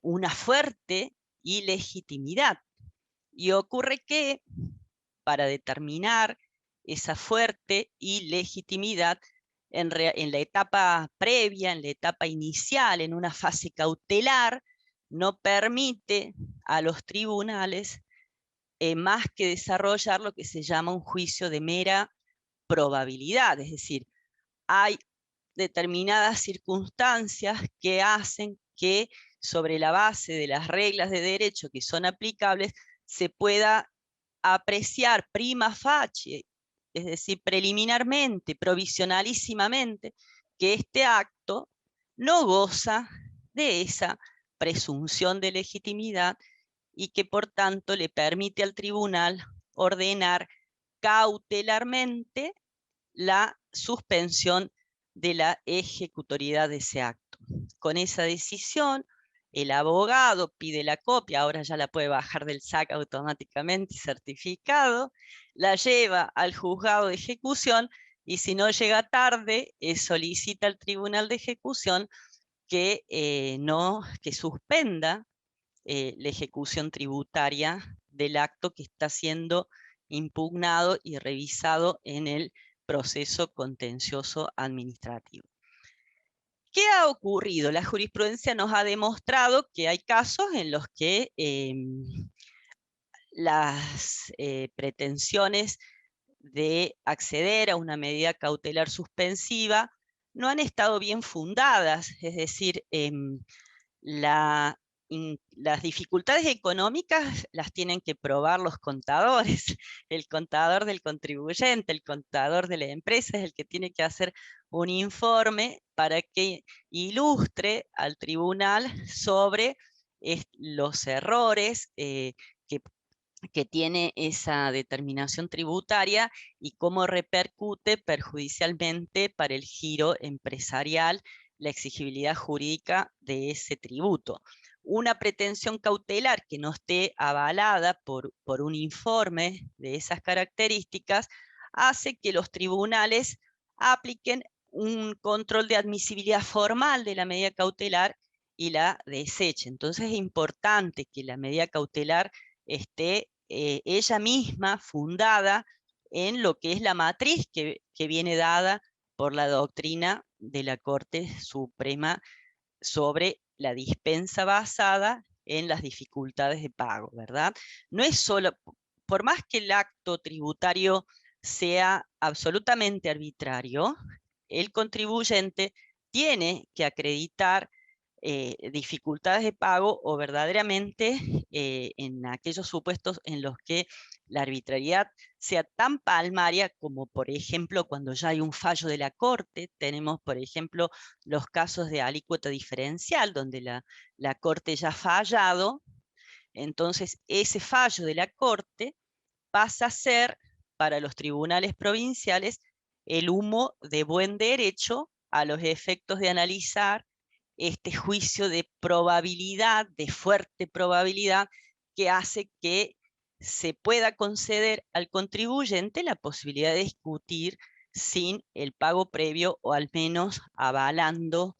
[SPEAKER 2] una fuerte ilegitimidad. Y ocurre que para determinar esa fuerte ilegitimidad en la etapa previa, en la etapa inicial, en una fase cautelar, no permite a los tribunales más que desarrollar lo que se llama un juicio de mera probabilidad, es decir, hay determinadas circunstancias que hacen que sobre la base de las reglas de derecho que son aplicables se pueda apreciar prima facie, es decir, preliminarmente, provisionalísimamente, que este acto no goza de esa presunción de legitimidad y que por tanto le permite al tribunal ordenar cautelarmente la suspensión de la ejecutoriedad de ese acto. Con esa decisión, el abogado pide la copia, ahora ya la puede bajar del SAC automáticamente certificado, la lleva al juzgado de ejecución y si no llega tarde, solicita al tribunal de ejecución que suspenda la ejecución tributaria del acto que está siendo impugnado y revisado en el proceso contencioso administrativo. ¿Qué ha ocurrido? La jurisprudencia nos ha demostrado que hay casos en los que las pretensiones de acceder a una medida cautelar suspensiva no han estado bien fundadas, es decir, las dificultades económicas las tienen que probar los contadores, el contador del contribuyente, el contador de la empresa es el que tiene que hacer un informe para que ilustre al tribunal sobre los errores que tiene esa determinación tributaria y cómo repercute perjudicialmente para el giro empresarial la exigibilidad jurídica de ese tributo. una pretensión cautelar que no esté avalada por un informe de esas características hace que los tribunales apliquen un control de admisibilidad formal de la medida cautelar y la desechen. Entonces es importante que la medida cautelar esté ella misma fundada en lo que es la matriz que viene dada por la doctrina de la Corte Suprema sobre la dispensa basada en las dificultades de pago, ¿verdad? No es solo, por más que el acto tributario sea absolutamente arbitrario, el contribuyente tiene que acreditar dificultades de pago o verdaderamente en aquellos supuestos en los que la arbitrariedad sea tan palmaria como, por ejemplo, cuando ya hay un fallo de la Corte. Tenemos, por ejemplo, los casos de alícuota diferencial, donde la Corte ya ha fallado. Entonces, ese fallo de la Corte pasa a ser, para los tribunales provinciales, el humo de buen derecho a los efectos de analizar este juicio de probabilidad, de fuerte probabilidad, que hace que se pueda conceder al contribuyente la posibilidad de discutir sin el pago previo o al menos avalando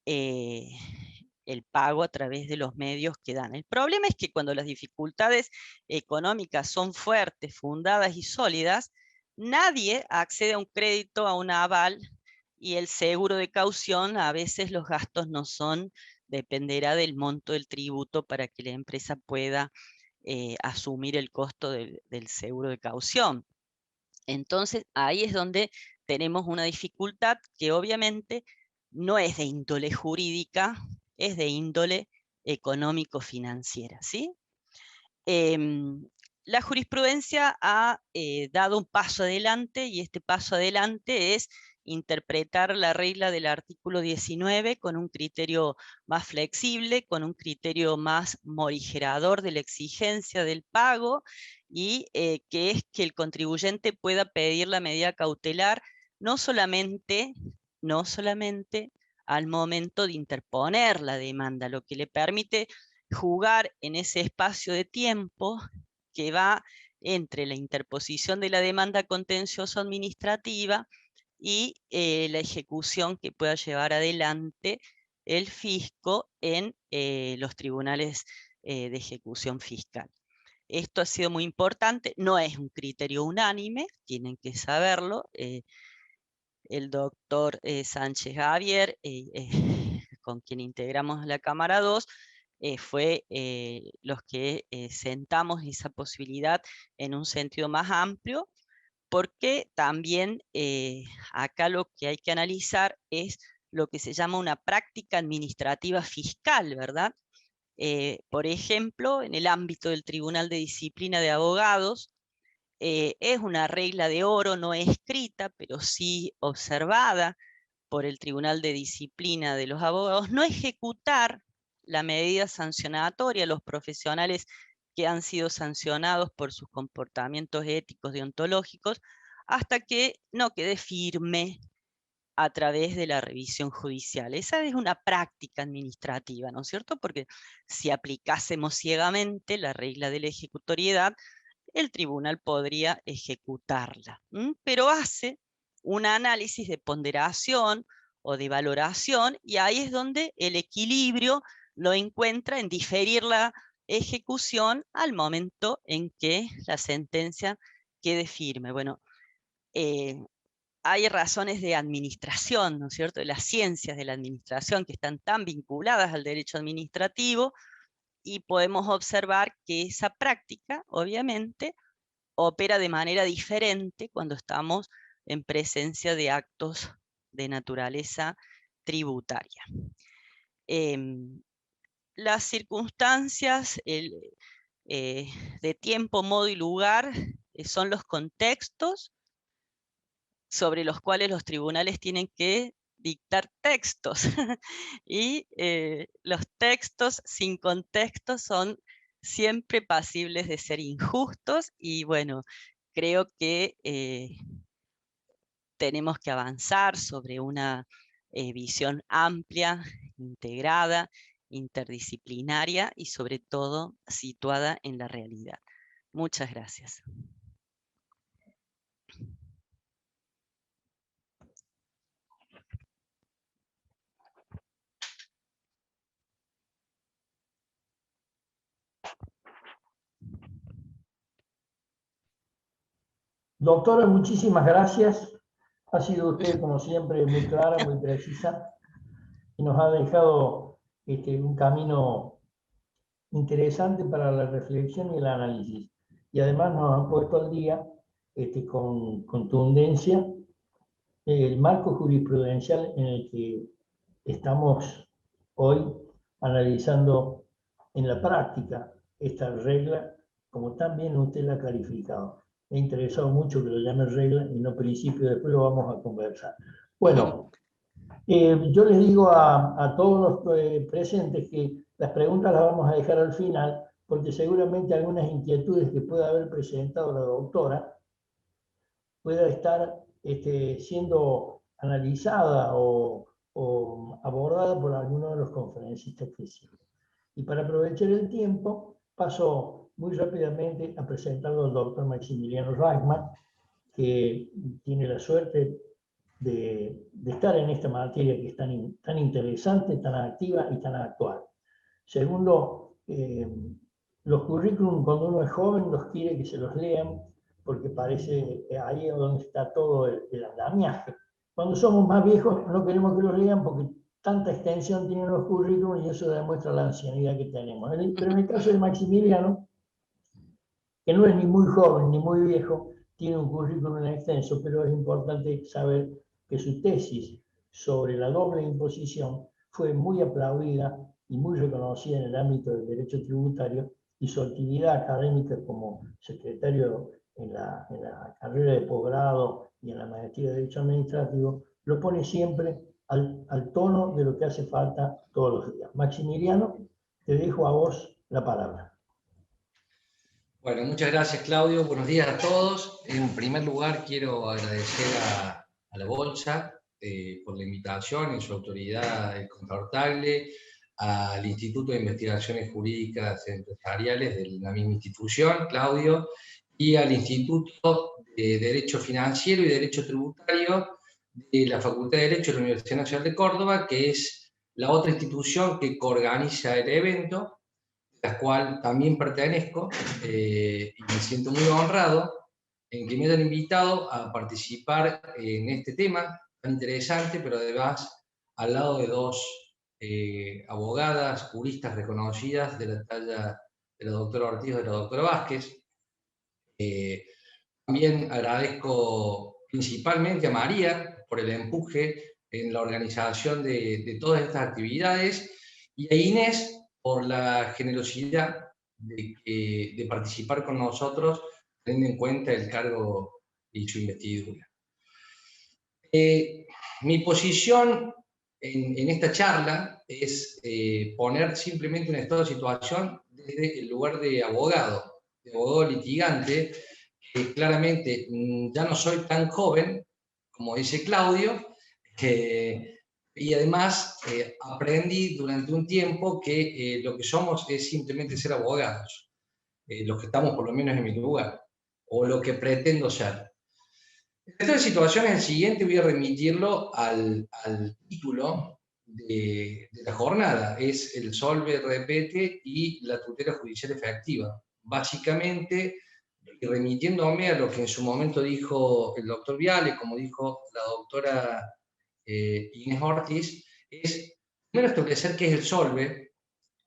[SPEAKER 2] el pago a través de los medios que dan. El problema es que cuando las dificultades económicas son fuertes, fundadas y sólidas, nadie accede a un crédito, a un aval, y el seguro de caución, a veces los gastos no son, dependerá del monto del tributo para que la empresa pueda asumir el costo del seguro de caución. Entonces, ahí es donde tenemos una dificultad que obviamente no es de índole jurídica, es de índole económico-financiera, ¿sí? La jurisprudencia ha dado un paso adelante, y este paso adelante es interpretar la regla del artículo 19 con un criterio más flexible, con un criterio más morigerador de la exigencia del pago, y que es que el contribuyente pueda pedir la medida cautelar no solamente al momento de interponer la demanda, lo que le permite jugar en ese espacio de tiempo que va entre la interposición de la demanda contencioso administrativa y la ejecución que pueda llevar adelante el fisco en los tribunales de ejecución fiscal. Esto ha sido muy importante, no es un criterio unánime, tienen que saberlo. El doctor Sánchez Javier, con quien integramos la Cámara 2, fue los que sentamos esa posibilidad en un sentido más amplio, porque también acá lo que hay que analizar es lo que se llama una práctica administrativa fiscal, ¿verdad? Por ejemplo, en el ámbito del Tribunal de Disciplina de Abogados, es una regla de oro no escrita, pero sí observada por el Tribunal de Disciplina de los Abogados, no ejecutar la medida sancionatoria a los profesionales que han sido sancionados por sus comportamientos éticos deontológicos hasta que no quede firme a través de la revisión judicial. Esa es una práctica administrativa, ¿no es cierto? Porque si aplicásemos ciegamente la regla de la ejecutoriedad, el tribunal podría ejecutarla, pero hace un análisis de ponderación o de valoración, y ahí es donde el equilibrio lo encuentra en diferir la ejecución al momento en que la sentencia quede firme. Bueno, hay razones de administración, ¿no es cierto?, de las ciencias de la administración que están tan vinculadas al derecho administrativo, y podemos observar que esa práctica, obviamente, opera de manera diferente cuando estamos en presencia de actos de naturaleza tributaria. Las circunstancias de tiempo, modo y lugar son los contextos sobre los cuales los tribunales tienen que dictar textos. Y los textos sin contexto son siempre pasibles de ser injustos, y bueno, creo que tenemos que avanzar sobre una visión amplia, integrada, interdisciplinaria y sobre todo situada en la realidad. Muchas gracias.
[SPEAKER 4] Doctora, muchísimas gracias. Ha sido usted, como siempre, muy clara, muy precisa y nos ha dejado un camino interesante para la reflexión y el análisis. Y además nos ha puesto al día con contundencia el marco jurisprudencial en el que estamos hoy analizando en la práctica esta regla, como también usted la ha clarificado. Me ha interesado mucho que lo llame regla y no principio, después lo vamos a conversar. Bueno, yo les digo a todos los presentes que las preguntas las vamos a dejar al final, porque seguramente algunas inquietudes que pueda haber presentado la doctora pueda estar siendo analizada o abordada por alguno de los conferencistas que siguen. Y para aprovechar el tiempo, paso muy rápidamente a presentarlo al doctor Maximiliano Reichmann, que tiene la suerte de estar en esta materia que es tan interesante, tan activa y tan actual. Segundo, los currículum cuando uno es joven los quiere que se los lean, porque parece ahí es donde está todo el andamiaje. Cuando somos más viejos no queremos que los lean porque tanta extensión tienen los currículums y eso demuestra la ancianidad que tenemos. Pero en el caso de Maximiliano, que no es ni muy joven ni muy viejo, tiene un currículum extenso, pero es importante saber que su tesis sobre la doble imposición fue muy aplaudida y muy reconocida en el ámbito del derecho tributario, y su actividad académica como secretario en la carrera de posgrado y en la maestría de Derecho Administrativo lo pone siempre al tono de lo que hace falta todos los días. Maximiliano, te dejo a vos la palabra.
[SPEAKER 5] Bueno, muchas gracias, Claudio. Buenos días a todos. En primer lugar, quiero agradecer a la Bolsa por la invitación en su autoridad confortable, al Instituto de Investigaciones Jurídicas Empresariales de la misma institución, Claudio, y al Instituto de Derecho Financiero y Derecho Tributario de la Facultad de Derecho de la Universidad Nacional de Córdoba, que es la otra institución que coorganiza el evento, a la cual también pertenezco, y me siento muy honrado en que me hayan invitado a participar en este tema tan interesante, pero además al lado de dos abogadas, juristas reconocidas de la talla de la doctora Ortiz y de la doctora Vázquez. También agradezco principalmente a María por el empuje en la organización de todas estas actividades, y a Inés por la generosidad de participar con nosotros, teniendo en cuenta el cargo y su investidura. Mi posición en esta charla es poner simplemente un estado de situación desde el lugar de abogado litigante, que claramente ya no soy tan joven, como dice Claudio, y además aprendí durante un tiempo que lo que somos es simplemente ser abogados, los que estamos por lo menos en mi lugar, o lo que pretendo ser. Esta situación es el siguiente, voy a remitirlo al título de la jornada, es el solve repete y la tutela judicial efectiva. Básicamente, remitiéndome a lo que en su momento dijo el doctor Viale, como dijo la doctora Inés Ortiz, es primero establecer qué es el solve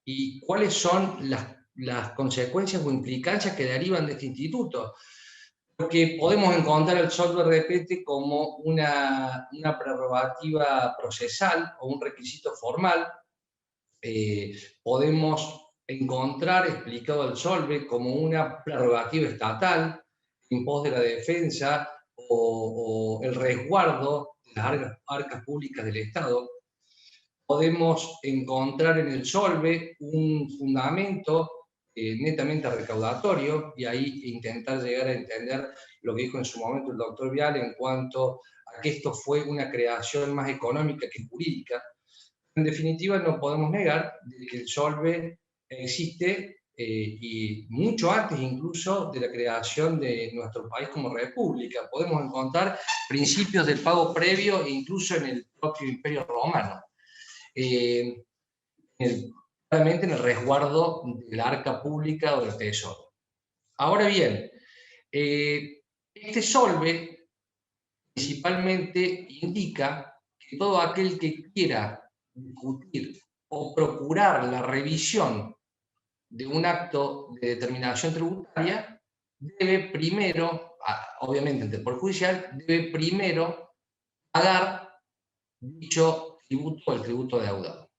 [SPEAKER 5] y cuáles son las consecuencias o implicancias que derivan de este instituto. Porque podemos encontrar el solve repete como una prerrogativa procesal o un requisito formal. Podemos encontrar explicado el solve como una prerrogativa estatal en pos de la defensa o el resguardo de las arcas públicas del Estado. Podemos encontrar en el solve un fundamento netamente recaudatorio, y ahí intentar llegar a entender lo que dijo en su momento el doctor Viale en cuanto a que esto fue una creación más económica que jurídica. En definitiva, no podemos negar que el SOLVE existe y mucho antes incluso de la creación de nuestro país como república. Podemos encontrar principios del pago previo e incluso en el propio Imperio Romano. Claramente en el resguardo del arca pública o del tesoro. Ahora bien, este SOLVE principalmente indica que todo aquel que quiera discutir o procurar la revisión de un acto de determinación tributaria debe primero, obviamente ante el Poder Judicial, debe primero pagar dicho tributo, el tributo deudado.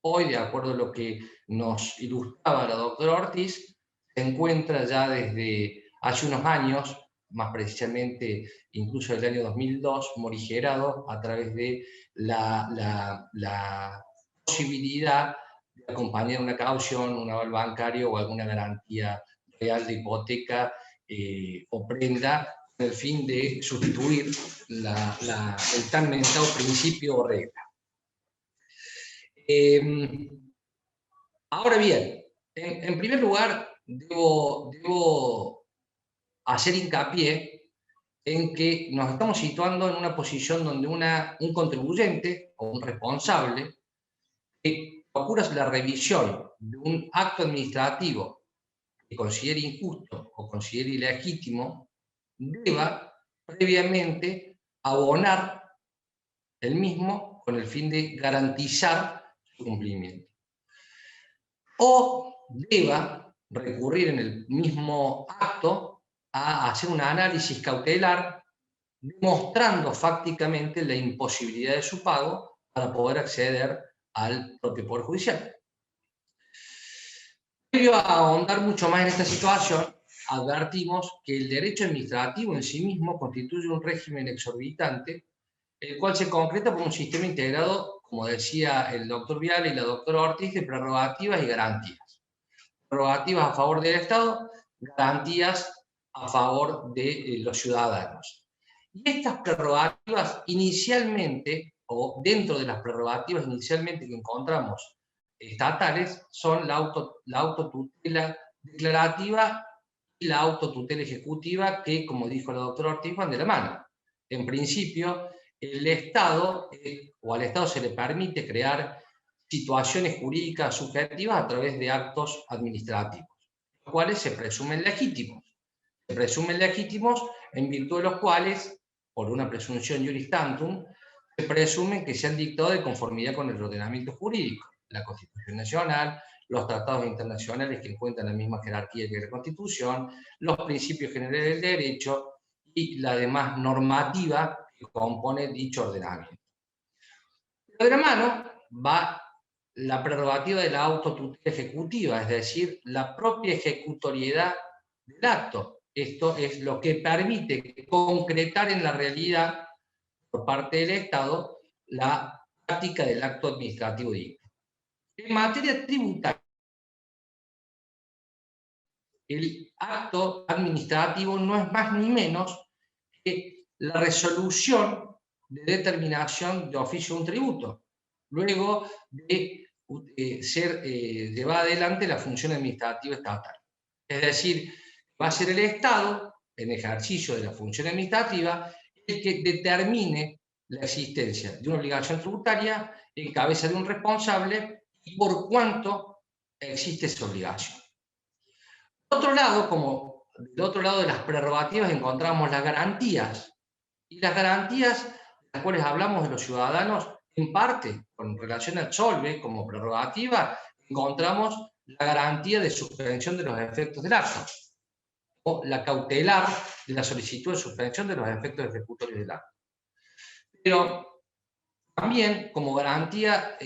[SPEAKER 5] Hoy, de acuerdo a lo que nos ilustraba la doctora Ortiz, se encuentra ya desde hace unos años, más precisamente incluso el año 2002, morigerado a través de la posibilidad de acompañar una caución, un aval bancario o alguna garantía real de hipoteca o prenda con el fin de sustituir el tan mentado principio o regla. Ahora bien, en primer lugar, debo hacer hincapié en que nos estamos situando en una posición donde un contribuyente o un responsable que procura la revisión de un acto administrativo que considere injusto o considere ilegítimo, deba previamente abonar el mismo con el fin de garantizar su cumplimiento. O deba recurrir en el mismo acto a hacer un análisis cautelar demostrando fácticamente la imposibilidad de su pago para poder acceder al propio Poder Judicial. Previo a ahondar mucho más en esta situación, advertimos que el derecho administrativo en sí mismo constituye un régimen exorbitante, el cual se concreta por un sistema integrado, como decía el doctor Viale y la doctora Ortiz, de prerrogativas y garantías. Prerrogativas a favor del Estado, garantías a favor de los ciudadanos. Y estas prerrogativas inicialmente, o dentro de las prerrogativas inicialmente que encontramos estatales, son la autotutela declarativa y la autotutela ejecutiva, que, como dijo la doctora Ortiz, van de la mano. En principio, el Estado, o al Estado se le permite crear situaciones jurídicas subjetivas a través de actos administrativos, los cuales se presumen legítimos. Se presumen legítimos en virtud de los cuales, por una presunción juris tantum, se presumen que se han dictado de conformidad con el ordenamiento jurídico, la Constitución Nacional, los tratados internacionales que encuentran la misma jerarquía que la Constitución, los principios generales del derecho y la demás normativa que compone dicho ordenamiento. Pero de la mano va la prerrogativa de la autotutela ejecutiva, es decir, la propia ejecutoriedad del acto. Esto es lo que permite concretar en la realidad, por parte del Estado, la práctica del acto administrativo digno. En materia tributaria, el acto administrativo no es más ni menos que la resolución de determinación de oficio de un tributo, luego de ser llevada adelante la función administrativa estatal. Es decir, va a ser el Estado, en ejercicio de la función administrativa, el que determine la existencia de una obligación tributaria en cabeza de un responsable y por cuánto existe esa obligación. Por otro lado, como del otro lado de las prerrogativas encontramos las garantías, y las garantías de las cuales hablamos de los ciudadanos, en parte, con relación al SOLVE como prerrogativa, encontramos la garantía de suspensión de los efectos del acto, o la cautelar de la solicitud de suspensión de los efectos ejecutorios del acto. Pero también, como garantía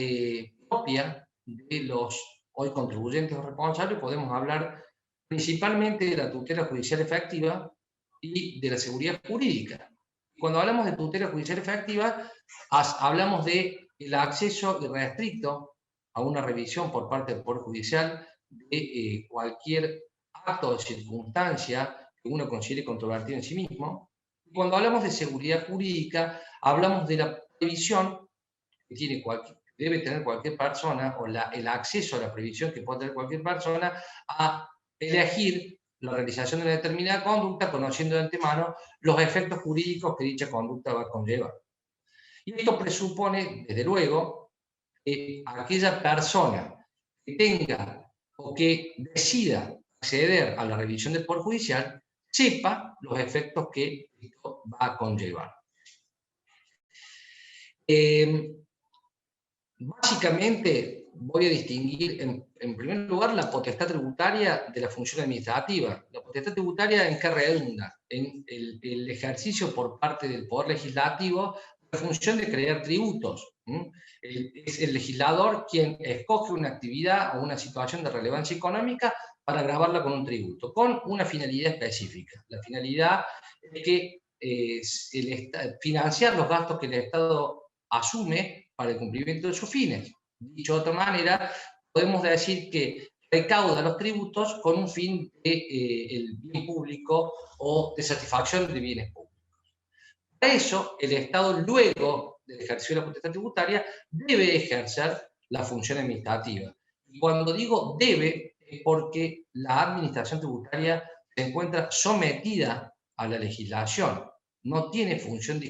[SPEAKER 5] propia de los hoy contribuyentes o responsables, podemos hablar principalmente de la tutela judicial efectiva y de la seguridad jurídica. Cuando hablamos de tutela judicial efectiva, hablamos del acceso irrestricto a una revisión por parte del Poder Judicial de cualquier acto o circunstancia que uno considere controvertido en sí mismo. Y cuando hablamos de seguridad jurídica, hablamos de la previsión que tiene debe tener cualquier persona, o el acceso a la previsión que puede tener cualquier persona, a elegir la realización de una determinada conducta, conociendo de antemano los efectos jurídicos que dicha conducta va a conllevar. Y esto presupone, desde luego, que aquella persona que tenga o que decida acceder a la revisión del Poder Judicial sepa los efectos que esto va a conllevar. Básicamente voy a distinguir en primer lugar la potestad tributaria de la función administrativa. La potestad tributaria, ¿en qué redunda? En el ejercicio por parte del Poder Legislativo la función de crear tributos. Es el legislador quien escoge una actividad o una situación de relevancia económica para gravarla con un tributo, con una finalidad específica. La finalidad es que financiar los gastos que el Estado asume para el cumplimiento de sus fines. Dicho de otra manera, podemos decir que recauda los tributos con un fin de el bien público o de satisfacción de bienes públicos. Para eso, el Estado, luego del ejercicio de la potestad tributaria, debe ejercer la función administrativa. Y cuando digo debe, es porque la administración tributaria se encuentra sometida a la legislación. No tiene función de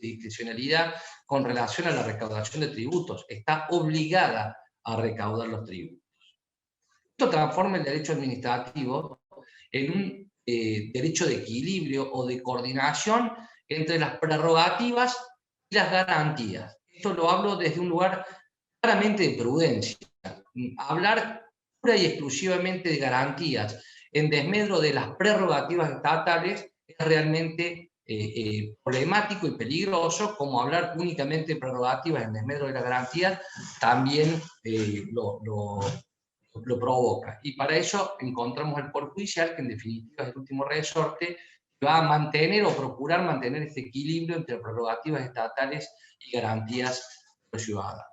[SPEAKER 5] discrecionalidad con relación a la recaudación de tributos. Está obligada a recaudar los tributos. Esto transforma el derecho administrativo en un derecho de equilibrio o de coordinación entre las prerrogativas y las garantías. Esto lo hablo desde un lugar claramente de prudencia. Hablar pura y exclusivamente de garantías en desmedro de las prerrogativas estatales es realmente problemático y peligroso, como hablar únicamente de prerrogativas en desmedro de las garantías también lo provoca. Y para eso encontramos el Poder Judicial, que en definitiva es el último resorte, que va a mantener o procurar mantener este equilibrio entre prerrogativas estatales y garantías de los ciudadanos.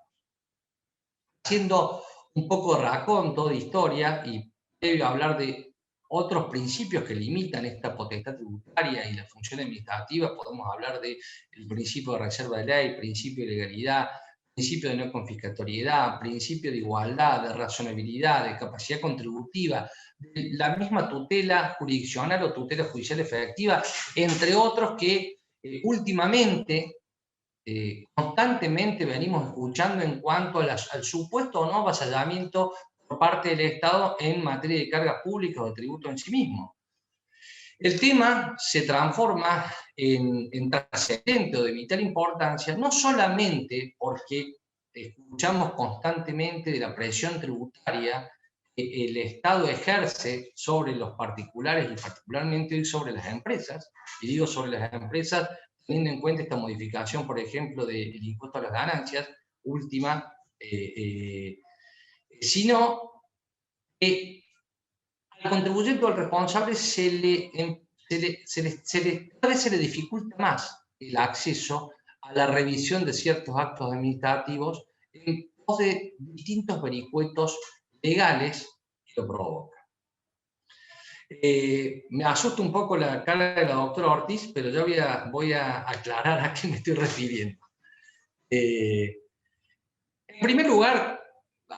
[SPEAKER 5] Haciendo un poco de raconto, de historia, y previo a hablar de otros principios que limitan esta potestad tributaria y la función administrativa, podemos hablar del principio de reserva de ley, principio de legalidad, principio de no confiscatoriedad, principio de igualdad, de razonabilidad, de capacidad contributiva, de la misma tutela jurisdiccional o tutela judicial efectiva, entre otros que últimamente constantemente venimos escuchando en cuanto al supuesto o no avasallamiento por parte del Estado en materia de cargas públicas o de tributo en sí mismo. El tema se transforma en trascendente o de vital importancia, no solamente porque escuchamos constantemente de la presión tributaria que el Estado ejerce sobre los particulares y particularmente sobre las empresas, y digo sobre las empresas teniendo en cuenta esta modificación, por ejemplo, del impuesto a las ganancias, última, sino que al contribuyente o al responsable cada vez se le dificulta más el acceso a la revisión de ciertos actos administrativos en pos de distintos vericuetos legales que lo provocan. Me asusta un poco la cara de la doctora Ortiz, pero yo voy a aclarar a qué me estoy refiriendo. En primer lugar,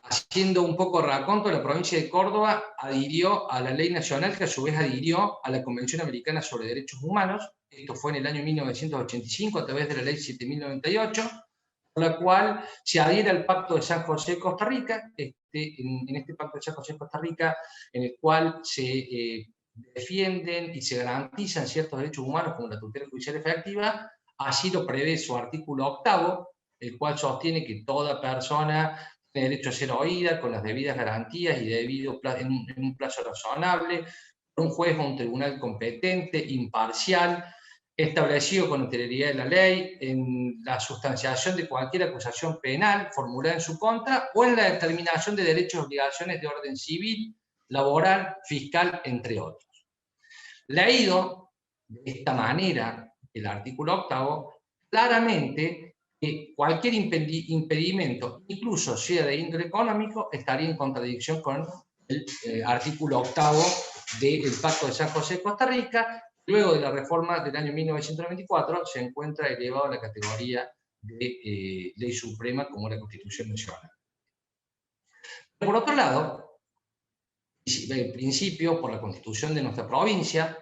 [SPEAKER 5] haciendo un poco raconto, la provincia de Córdoba adhirió a la ley nacional, que a su vez adhirió a la Convención Americana sobre Derechos Humanos. Esto fue en el año 1985 a través de la ley 7098, por la cual se adhiere al Pacto de San José, Costa Rica. En este Pacto de San José, Costa Rica, en el cual se defienden y se garantizan ciertos derechos humanos como la tutela judicial efectiva. Así lo prevé su artículo 8º, el cual sostiene que toda persona tiene derecho a ser oída con las debidas garantías y en un plazo razonable, por un juez o un tribunal competente, imparcial, establecido con anterioridad de la ley, en la sustanciación de cualquier acusación penal formulada en su contra o en la determinación de derechos y obligaciones de orden civil, laboral, fiscal, entre otros. Leído de esta manera el artículo 8º, claramente que cualquier impedimento, incluso sea de índole económico, estaría en contradicción con el artículo 8º del Pacto de San José, Costa Rica. Luego de la reforma del año 1994 se encuentra elevado a la categoría de ley suprema como la Constitución Nacional. Por otro lado, en principio, por la Constitución de nuestra provincia,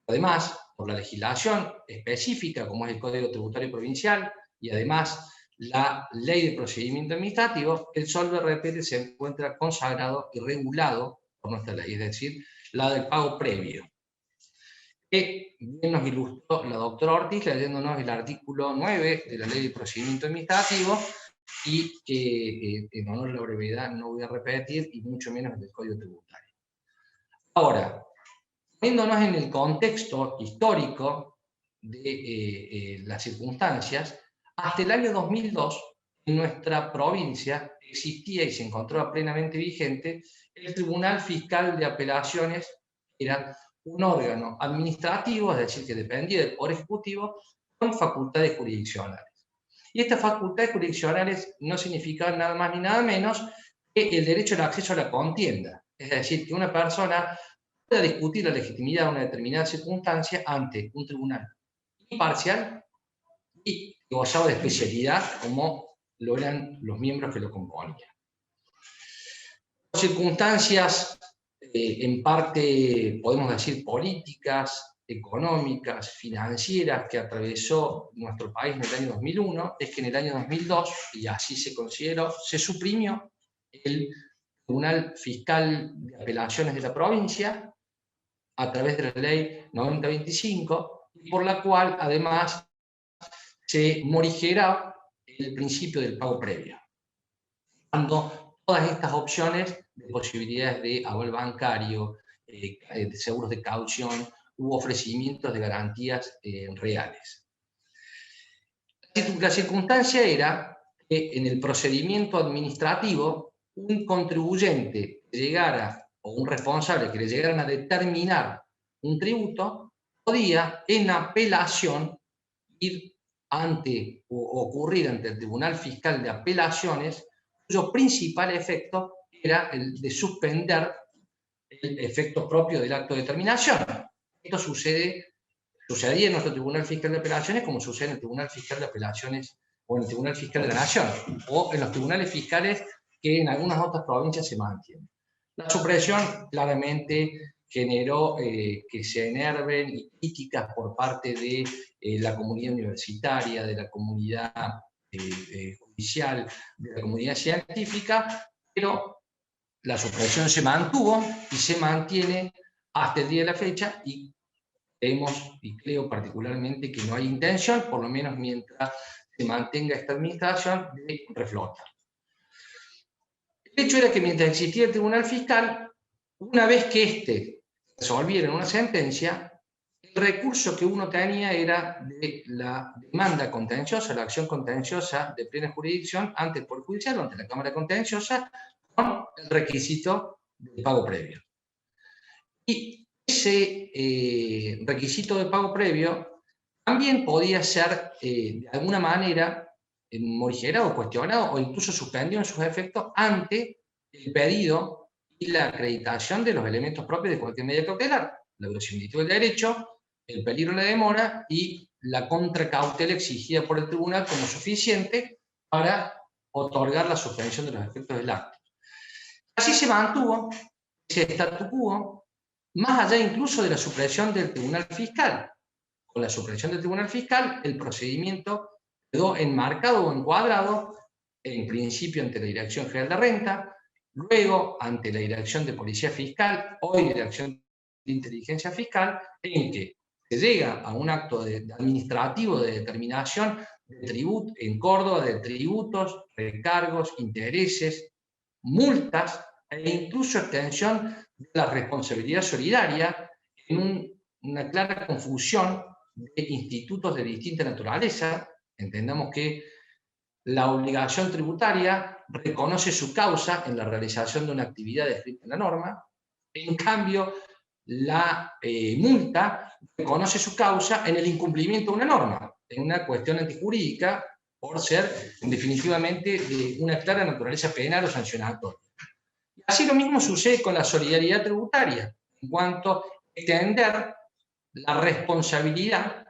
[SPEAKER 5] además, por la legislación específica, como es el Código Tributario Provincial, y además la Ley de Procedimiento Administrativo, el SOLV-RPT se encuentra consagrado y regulado por nuestra ley, es decir, la del pago previo. Que bien nos ilustró la doctora Ortiz leyéndonos el artículo 9 de la Ley de Procedimiento Administrativo, y que en honor a la brevedad no voy a repetir, y mucho menos el del Código Tributario. Ahora, poniéndonos en el contexto histórico de las circunstancias, hasta el año 2002, en nuestra provincia existía y se encontraba plenamente vigente el Tribunal Fiscal de Apelaciones, que era un órgano administrativo, es decir, que dependía del Poder Ejecutivo, con facultades jurisdiccionales. Y estas facultades jurisdiccionales no significaban nada más ni nada menos que el derecho al acceso a la contienda. Es decir, que una persona pueda discutir la legitimidad de una determinada circunstancia ante un tribunal imparcial y que gozaba de especialidad como lo eran los miembros que lo componían. Circunstancias en parte, podemos decir, políticas, económicas, financieras que atravesó nuestro país en el año 2001, es que en el año 2002, y así se consideró, se suprimió el Tribunal Fiscal de Apelaciones de la provincia a través de la ley 9025, por la cual además se morigeraba el principio del pago previo, dando todas estas opciones de posibilidades de aval bancario, de seguros de caución u ofrecimientos de garantías reales. La circunstancia era que en el procedimiento administrativo un contribuyente que llegara, o un responsable que le llegaran a determinar un tributo, podía en apelación ir ante o ocurrir ante el Tribunal Fiscal de Apelaciones, cuyo principal efecto era el de suspender el efecto propio del acto de determinación. Esto sucedía en nuestro Tribunal Fiscal de Apelaciones como sucede en el Tribunal Fiscal de Apelaciones o en el Tribunal Fiscal de la Nación, o en los tribunales fiscales que en algunas otras provincias se mantienen. La supresión claramente generó que se enerven y críticas por parte de la comunidad universitaria, de la comunidad judicial, de la comunidad científica, pero la supresión se mantuvo y se mantiene hasta el día de la fecha, y creemos, y creo particularmente, que no hay intención, por lo menos mientras se mantenga esta administración, de reflotar. El hecho era que mientras existía el Tribunal Fiscal, una vez que éste resolviera en una sentencia, el recurso que uno tenía era de la demanda contenciosa, la acción contenciosa de plena jurisdicción ante el Poder Judicial o ante la Cámara Contenciosa, con el requisito del pago previo. Y ese requisito de pago previo también podía ser, de alguna manera, morigerado, cuestionado o incluso suspendido en sus efectos ante el pedido y la acreditación de los elementos propios de cualquier medida cautelar: la verosimilitud del derecho, el peligro de la demora y la contracautela exigida por el tribunal como suficiente para otorgar la suspensión de los efectos del acto. Así se mantuvo ese statu quo, más allá incluso de la supresión del Tribunal Fiscal. Con la supresión del Tribunal Fiscal, el procedimiento quedó enmarcado o encuadrado, en principio ante la Dirección General de Renta, luego ante la Dirección de Policía Fiscal, hoy Dirección de Inteligencia Fiscal, en que se llega a un acto administrativo de determinación de tributo, en Córdoba, de tributos, recargos, intereses, multas e incluso extensión de la responsabilidad solidaria, en una clara confusión de institutos de distinta naturaleza. Entendamos que la obligación tributaria reconoce su causa en la realización de una actividad descrita en la norma, en cambio la multa reconoce su causa en el incumplimiento de una norma, en una cuestión antijurídica, por ser definitivamente de una clara naturaleza penal o sancionatoria. Así lo mismo sucede con la solidaridad tributaria, en cuanto a extender la responsabilidad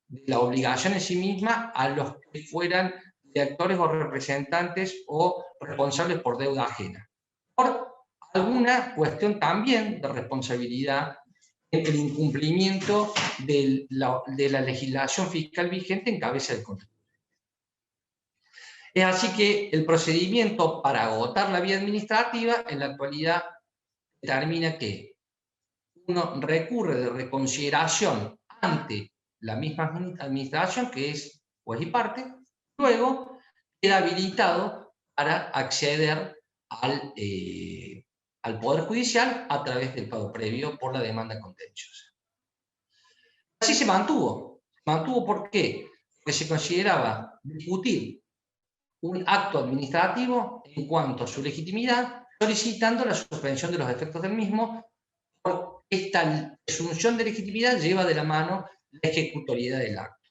[SPEAKER 5] de la obligación en sí misma a los que fueran directores o representantes o responsables por deuda ajena. Por alguna cuestión también de responsabilidad en el incumplimiento de la legislación fiscal vigente en cabeza del contribuyente. Es así que el procedimiento para agotar la vía administrativa en la actualidad determina que uno recurre de reconsideración ante la misma administración, que es juez y parte, luego queda habilitado para acceder al Poder Judicial a través del pago previo por la demanda contenciosa. Así se mantuvo. ¿Mantuvo por qué? Porque se consideraba discutir un acto administrativo en cuanto a su legitimidad, solicitando la suspensión de los efectos del mismo. Por esta presunción de legitimidad lleva de la mano la ejecutoriedad del acto.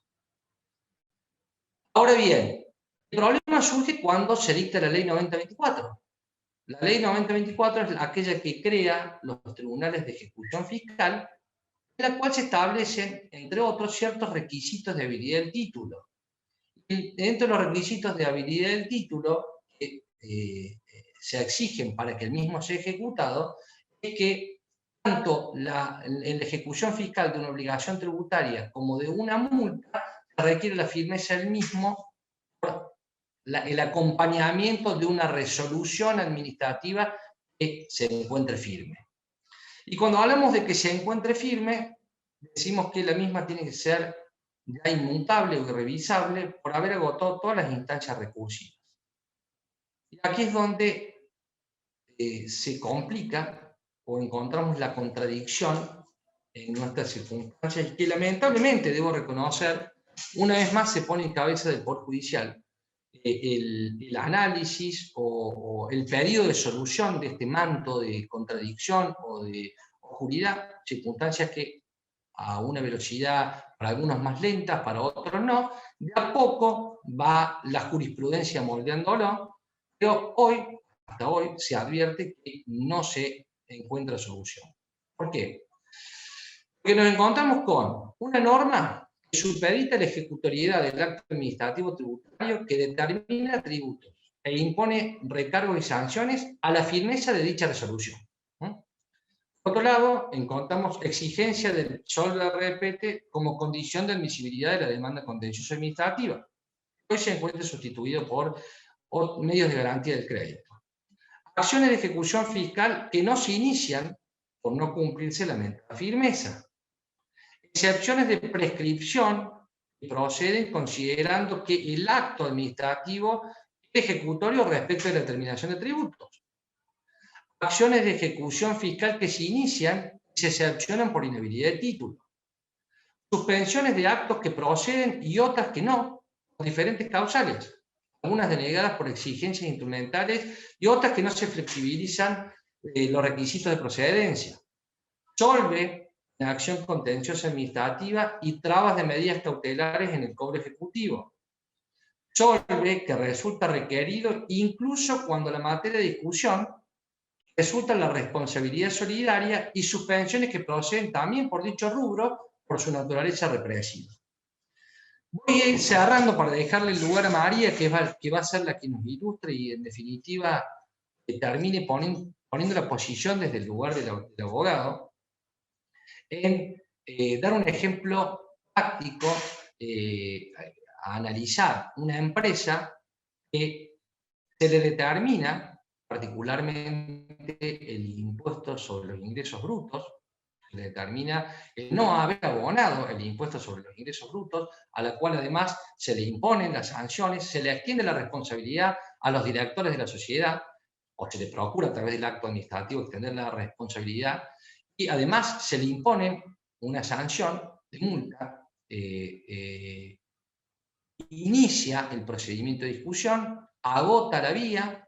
[SPEAKER 5] Ahora bien, el problema surge cuando se dicta la Ley 9024. La Ley 9024 es aquella que crea los tribunales de ejecución fiscal, en la cual se establecen, entre otros, ciertos requisitos de habilidad del título. Y dentro de los requisitos de habilidad del título que se exigen para que el mismo sea ejecutado, es que tanto en la ejecución fiscal de una obligación tributaria como de una multa, se requiere la firmeza del mismo por el acompañamiento de una resolución administrativa que se encuentre firme. Y cuando hablamos de que se encuentre firme, decimos que la misma tiene que ser ya inmutable o irrevisable por haber agotado todas las instancias recursivas. Y aquí es donde se complica o encontramos la contradicción en nuestras circunstancias, y que lamentablemente, debo reconocer, una vez más se pone en cabeza del Poder Judicial el análisis o el pedido de solución de este manto de contradicción o de oscuridad, circunstancias que a una velocidad para algunos más lenta, para otros no, de a poco va la jurisprudencia moldeándolo, pero hasta hoy se advierte que no se encuentra solución. ¿Por qué? Porque nos encontramos con una norma que supedita la ejecutoriedad del acto administrativo tributario, que determina tributos e impone recargos y sanciones a la firmeza de dicha resolución. Por otro lado, encontramos exigencia del SOL-RPT como condición de admisibilidad de la demanda contenciosa administrativa. Hoy se encuentra sustituido por medios de garantía del crédito. Acciones de ejecución fiscal que no se inician por no cumplirse la mentada firmeza. Excepciones de prescripción que proceden considerando que el acto administrativo es ejecutorio respecto de la determinación de tributos. Acciones de ejecución fiscal que se inician y se excepcionan por inhabilidad de título. Suspensiones de actos que proceden y otras que no, por diferentes causales. Algunas denegadas por exigencias instrumentales y otras que no se flexibilizan los requisitos de procedencia. Solve en acción contenciosa administrativa y trabas de medidas cautelares en el cobro ejecutivo. Solve que resulta requerido incluso cuando la materia de discusión resulta la responsabilidad solidaria, y suspensiones que proceden también por dicho rubro por su naturaleza represiva. Voy a ir cerrando para dejarle el lugar a María, que va a ser la que nos ilustre y en definitiva termine poniendo la posición desde el lugar del abogado, en dar un ejemplo práctico a analizar una empresa que se le determina particularmente el impuesto sobre los ingresos brutos, se determina el no haber abonado el impuesto sobre los ingresos brutos, a la cual además se le imponen las sanciones, se le extiende la responsabilidad a los directores de la sociedad, o se le procura a través del acto administrativo extender la responsabilidad, y además se le impone una sanción de multa, inicia el procedimiento de discusión, agota la vía,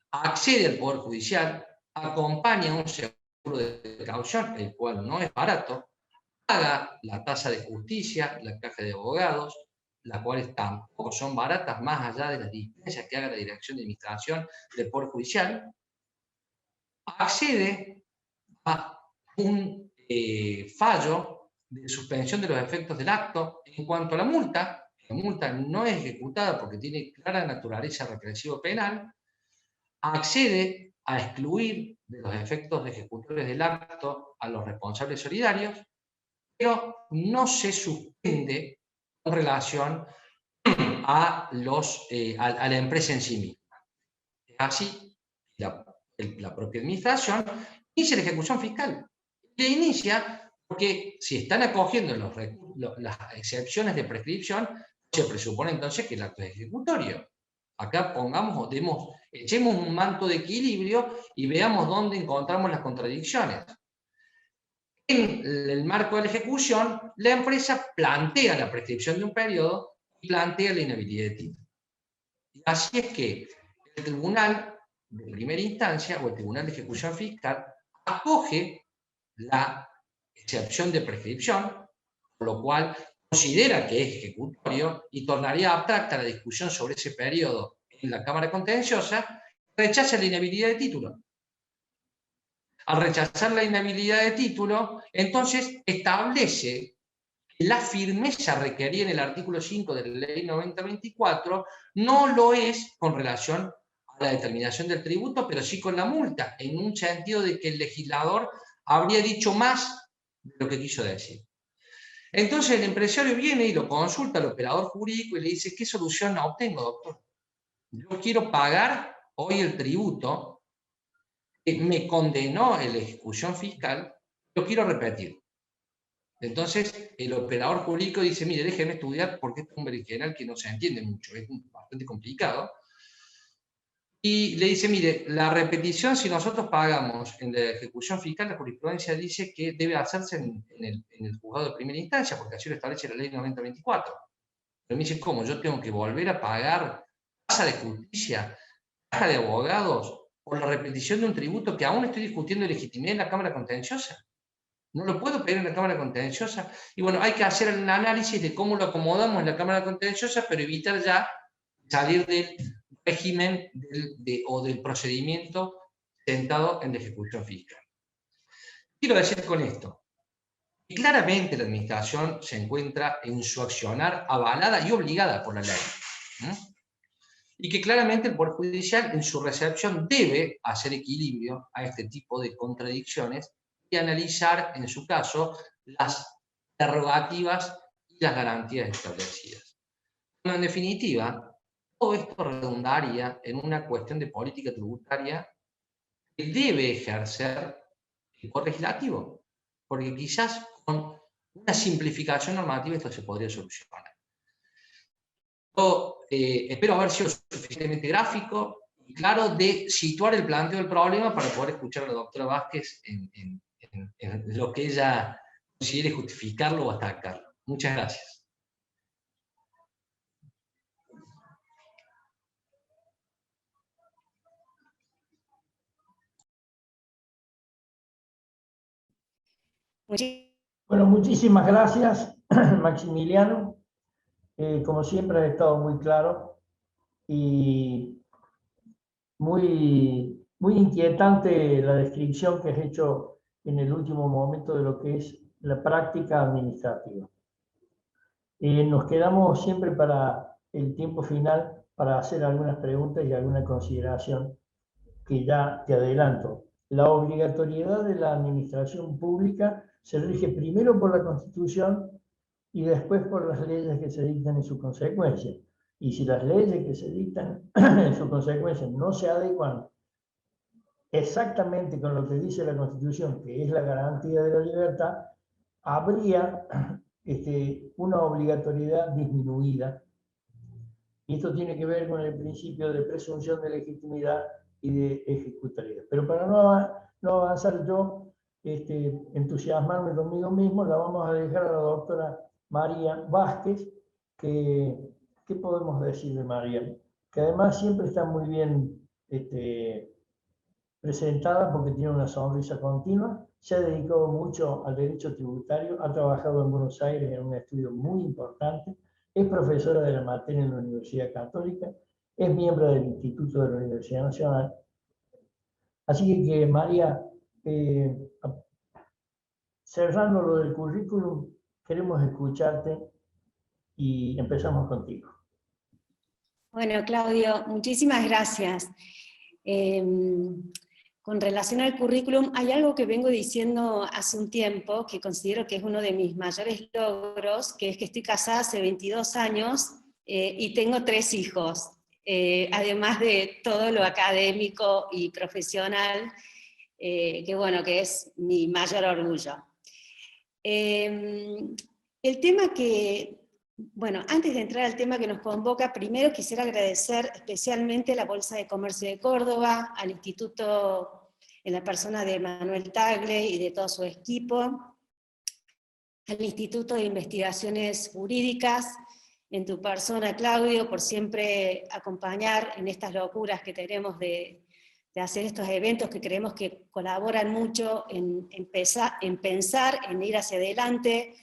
[SPEAKER 5] accede al Poder Judicial, acompaña un seguro de caución, el cual no es barato, paga la tasa de justicia, la caja de abogados, las cuales tampoco son baratas, más allá de las diligencias que haga la Dirección de Administración del Poder Judicial, accede a un fallo de suspensión de los efectos del acto. En cuanto a la multa no es ejecutada porque tiene clara naturaleza represivo penal, accede a excluir de los efectos ejecutorios del acto a los responsables solidarios, pero no se suspende con relación a la empresa en sí misma. Así, la propia administración inicia la ejecución fiscal. La inicia porque si están acogiendo las excepciones de prescripción, se presupone entonces que el acto es ejecutorio. Acá echemos un manto de equilibrio y veamos dónde encontramos las contradicciones. En el marco de la ejecución, la empresa plantea la prescripción de un periodo y plantea la inhabilidad de título. Y así es que el tribunal de primera instancia o el tribunal de ejecución fiscal acoge la excepción de prescripción, por lo cual considera que es ejecutorio y tornaría abstracta la discusión sobre ese periodo en la Cámara Contenciosa, rechaza la inhabilidad de título. Al rechazar la inhabilidad de título, entonces establece que la firmeza requerida en el artículo 5 de la Ley 9024 no lo es con relación a la determinación del tributo, pero sí con la multa, en un sentido de que el legislador habría dicho más de lo que quiso decir. Entonces el empresario viene y lo consulta al operador jurídico y le dice: ¿qué solución obtengo, doctor? Yo quiero pagar hoy el tributo que me condenó en la ejecución fiscal, lo quiero repetir. Entonces el operador jurídico dice: mire, déjeme estudiar porque es un berenjenal que no se entiende mucho, es bastante complicado. Y le dice: mire, la repetición, si nosotros pagamos en la ejecución fiscal, la jurisprudencia dice que debe hacerse en el juzgado de primera instancia, porque así lo establece la ley 9024. Pero me dice: ¿cómo? ¿Yo tengo que volver a pagar tasa de justicia, caja de abogados, por la repetición de un tributo que aún estoy discutiendo de legitimidad en la Cámara Contenciosa? No lo puedo pedir en la Cámara Contenciosa. Y bueno, hay que hacer el análisis de cómo lo acomodamos en la Cámara Contenciosa, pero evitar ya salir del régimen o del procedimiento sentado en la ejecución fiscal. Quiero decir con esto que claramente la administración se encuentra en su accionar avalada y obligada por la ley. Y que claramente el Poder Judicial en su recepción debe hacer equilibrio a este tipo de contradicciones y analizar, en su caso, las prerrogativas y las garantías establecidas. Bueno, en definitiva, todo esto redundaría en una cuestión de política tributaria que debe ejercer el Poder Legislativo, porque quizás con una simplificación normativa esto se podría solucionar. Yo espero haber sido suficientemente gráfico y claro de situar el planteo del problema para poder escuchar a la doctora Vázquez en lo que ella considere justificarlo o atacarlo. Muchas gracias.
[SPEAKER 4] Bueno, muchísimas gracias, Maximiliano. Como siempre, has estado muy claro y muy inquietante la descripción que has hecho en el último momento de lo que es la práctica administrativa. Nos quedamos siempre para el tiempo final para hacer algunas preguntas y alguna consideración que ya te adelanto. La obligatoriedad de la administración pública se rige primero por la Constitución y después por las leyes que se dictan en su consecuencia. Y si las leyes que se dictan en su consecuencia no se adecuan exactamente con lo que dice la Constitución, que es la garantía de la libertad, habría una obligatoriedad disminuida. Y esto tiene que ver con el principio de presunción de legitimidad y de ejecutoriedad. Pero para no avanzar yo, entusiasmarme conmigo mismo, la vamos a dejar a la doctora María Vázquez, ¿qué podemos decir de María? Que además siempre está muy bien presentada porque tiene una sonrisa continua, se ha dedicado mucho al derecho tributario, ha trabajado en Buenos Aires en un estudio muy importante, es profesora de la materia en la Universidad Católica, es miembro del Instituto de la Universidad Nacional. Así que María, cerrando lo del currículum, queremos escucharte y empezamos contigo.
[SPEAKER 6] Bueno, Claudio, muchísimas gracias. Con relación al currículum, hay algo que vengo diciendo hace un tiempo, que considero que es uno de mis mayores logros, que es que estoy casada hace 22 años y tengo 3 hijos, además de todo lo académico y profesional, que bueno, que es mi mayor orgullo. El tema que, bueno, antes de entrar al tema que nos convoca, primero quisiera agradecer especialmente a la Bolsa de Comercio de Córdoba, al Instituto, en la persona de Manuel Tagle y de todo su equipo, al Instituto de Investigaciones Jurídicas, en tu persona, Claudio, por siempre acompañar en estas locuras que tenemos de hacer estos eventos que creemos que colaboran mucho en pensar, en ir hacia adelante,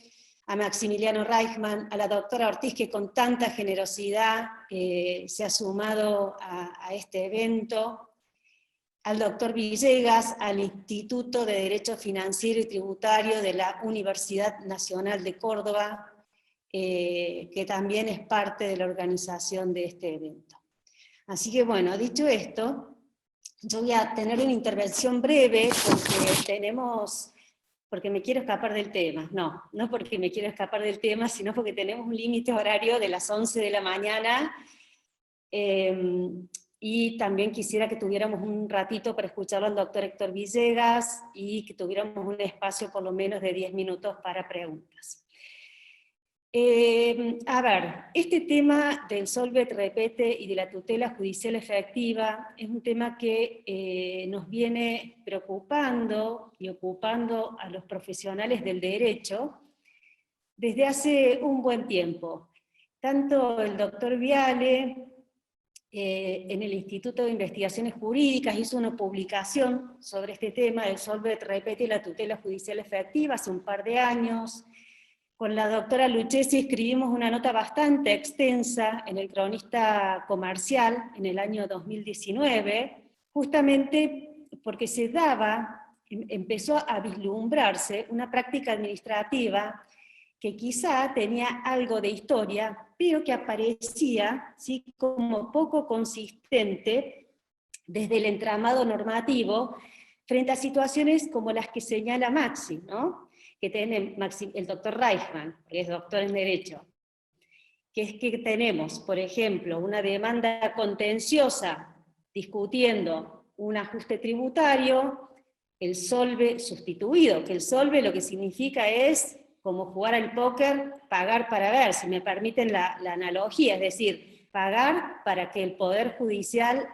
[SPEAKER 6] a Maximiliano Reichmann, a la doctora Ortiz, que con tanta generosidad se ha sumado a este evento, al doctor Villegas, al Instituto de Derecho Financiero y Tributario de la Universidad Nacional de Córdoba, que también es parte de la organización de este evento. Así que bueno, dicho esto, yo voy a tener una intervención breve porque me quiero escapar del tema. No porque me quiero escapar del tema, sino porque tenemos un límite horario de las 11 de la mañana, y también quisiera que tuviéramos un ratito para escucharlo al doctor Héctor Villegas, y que tuviéramos un espacio por lo menos de 10 minutos para preguntas. A ver, este tema del Solvet Repete y de la tutela judicial efectiva es un tema que nos viene preocupando y ocupando a los profesionales del derecho desde hace un buen tiempo. Tanto el doctor Viale, en el Instituto de Investigaciones Jurídicas, hizo una publicación sobre este tema del Solvet Repete y la tutela judicial efectiva hace un par de años. Con la doctora Lucchesi escribimos una nota bastante extensa en el Cronista Comercial en el año 2019, justamente porque empezó a vislumbrarse una práctica administrativa que quizá tenía algo de historia, pero que aparecía, ¿sí?, como poco consistente desde el entramado normativo frente a situaciones como las que señala Maxi, ¿no?, que tiene el doctor Reichmann, que es doctor en Derecho, que es que tenemos, por ejemplo, una demanda contenciosa discutiendo un ajuste tributario, el solve sustituido, que el solve lo que significa es, como jugar al póker, pagar para ver, si me permiten la analogía, es decir, pagar para que el Poder Judicial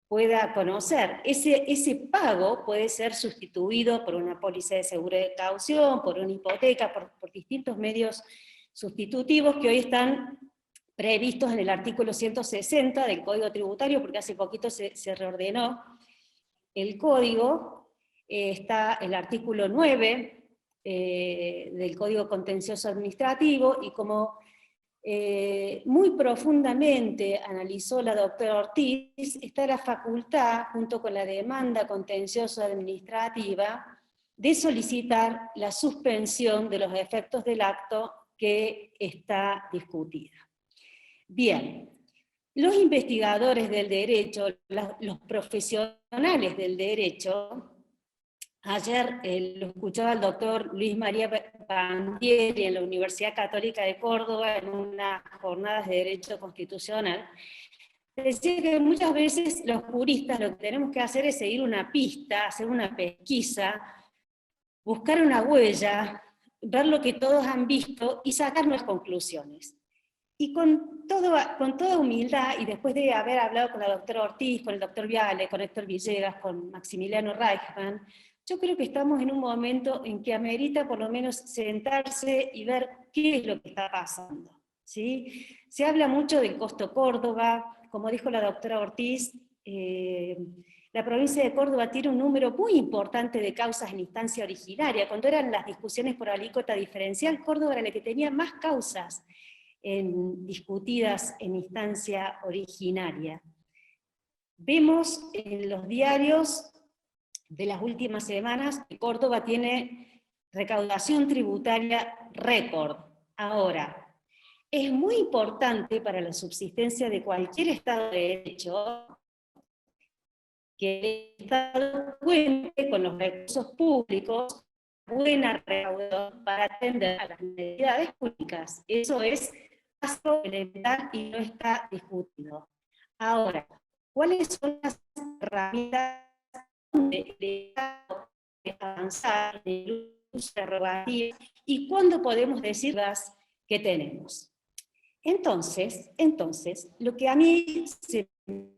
[SPEAKER 6] pueda conocer. Ese pago puede ser sustituido por una póliza de seguro de caución, por una hipoteca, por distintos medios sustitutivos que hoy están previstos en el artículo 160 del Código Tributario, porque hace poquito se reordenó el Código. Está el artículo 9 del Código Contencioso Administrativo, y como muy profundamente analizó la doctora Ortiz, está la facultad, junto con la demanda contenciosa administrativa, de solicitar la suspensión de los efectos del acto que está discutida. Bien, los investigadores del derecho, los profesionales del derecho, ayer lo escuchaba el doctor Luis María Bandieri en la Universidad Católica de Córdoba en unas jornadas de Derecho Constitucional, decía que muchas veces los juristas lo que tenemos que hacer es seguir una pista, hacer una pesquisa, buscar una huella, ver lo que todos han visto y sacar nuestras conclusiones. Y con toda humildad, y después de haber hablado con la doctora Ortiz, con el doctor Viale, con Héctor Villegas, con Maximiliano Reichmann, yo creo que estamos en un momento en que amerita por lo menos sentarse y ver qué es lo que está pasando, ¿sí? Se habla mucho del costo Córdoba, como dijo la doctora Ortiz, la provincia de Córdoba tiene un número muy importante de causas en instancia originaria. Cuando eran las discusiones por alícuota diferencial, Córdoba era la que tenía más causas discutidas en instancia originaria. Vemos en los diarios de las últimas semanas que Córdoba tiene recaudación tributaria récord. Ahora, es muy importante para la subsistencia de cualquier Estado de Derecho que el Estado cuente con los recursos públicos, buena recaudación para atender a las necesidades públicas. Eso es paso elemental y no está discutido. Ahora, ¿cuáles son las herramientas de avanzar en el uso de prerrogativas y cuándo podemos decirlas que tenemos? Entonces, lo que a mí se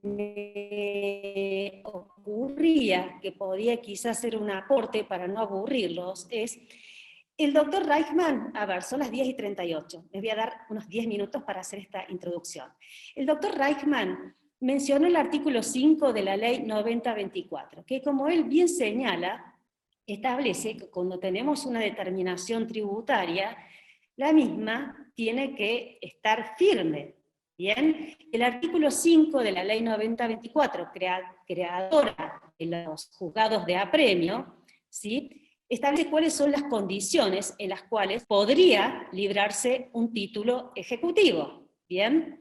[SPEAKER 6] me ocurría que podía quizás ser un aporte para no aburrirlos es, el doctor Reichmann, a ver, son las 10:38, les voy a dar unos 10 minutos para hacer esta introducción. El doctor Reichmann mencionó el artículo 5 de la ley 9024, que como él bien señala, establece que cuando tenemos una determinación tributaria, la misma tiene que estar firme. Bien, el artículo 5 de la ley 9024, creadora de los juzgados de apremio, ¿sí?, establece cuáles son las condiciones en las cuales podría librarse un título ejecutivo. Bien,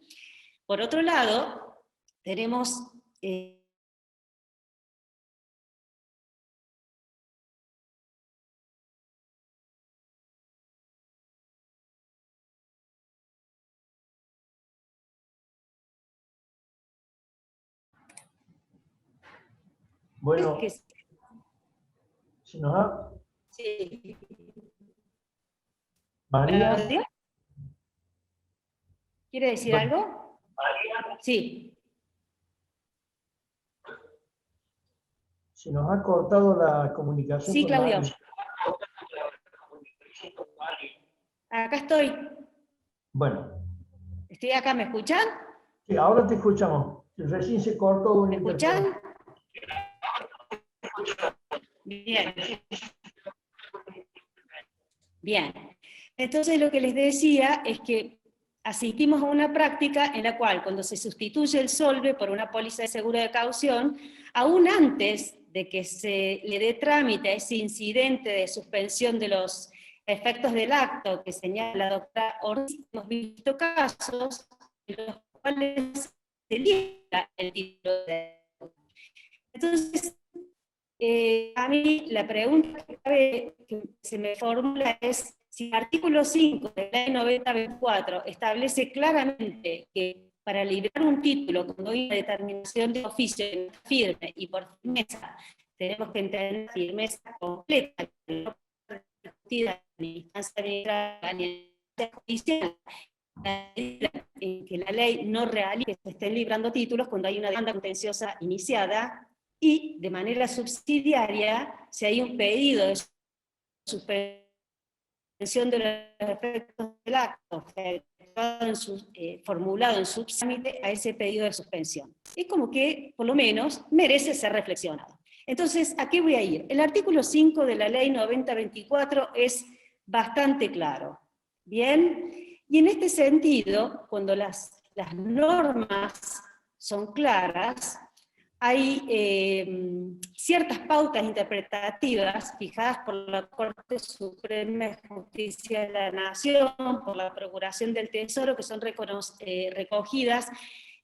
[SPEAKER 6] por otro lado, tenemos
[SPEAKER 4] bueno,
[SPEAKER 6] que
[SPEAKER 4] si nos ha...
[SPEAKER 6] sí.
[SPEAKER 4] María.
[SPEAKER 6] ¿Quiere decir algo? Sí.
[SPEAKER 4] Se nos ha cortado la comunicación.
[SPEAKER 6] Sí,
[SPEAKER 4] con
[SPEAKER 6] Claudio.
[SPEAKER 4] María.
[SPEAKER 6] Acá estoy.
[SPEAKER 4] Bueno.
[SPEAKER 6] Estoy acá, ¿me escuchan?
[SPEAKER 4] Sí, ahora te escuchamos. Recién se cortó.
[SPEAKER 6] ¿Me escuchan? Bien. Bien. Entonces lo que les decía es que asistimos a una práctica en la cual cuando se sustituye el solve por una póliza de seguro de caución, aún antes de que se le dé trámite a ese incidente de suspensión de los efectos del acto que señala la doctora Ortiz, hemos visto casos en los cuales se libra el título de... Entonces, a mí la pregunta que se me formula es si el artículo 5 de la ley 9024 establece claramente que para librar un título cuando hay una determinación de oficio firme y por firmeza, tenemos que entender firmeza completa, no discutida ni instancia administrativa ni judicial, en que la ley no realice que se estén librando títulos cuando hay una demanda contenciosa iniciada, y de manera subsidiaria, si hay un pedido de suspensión de los efectos del acto formulado en subtrámite a ese pedido de suspensión. Es como que, por lo menos, merece ser reflexionado. Entonces, ¿a qué voy a ir? El artículo 5 de la ley 9024 es bastante claro. Bien, y en este sentido, cuando las normas son claras, hay ciertas pautas interpretativas fijadas por la Corte Suprema de Justicia de la Nación, por la Procuración del Tesoro, que son recogidas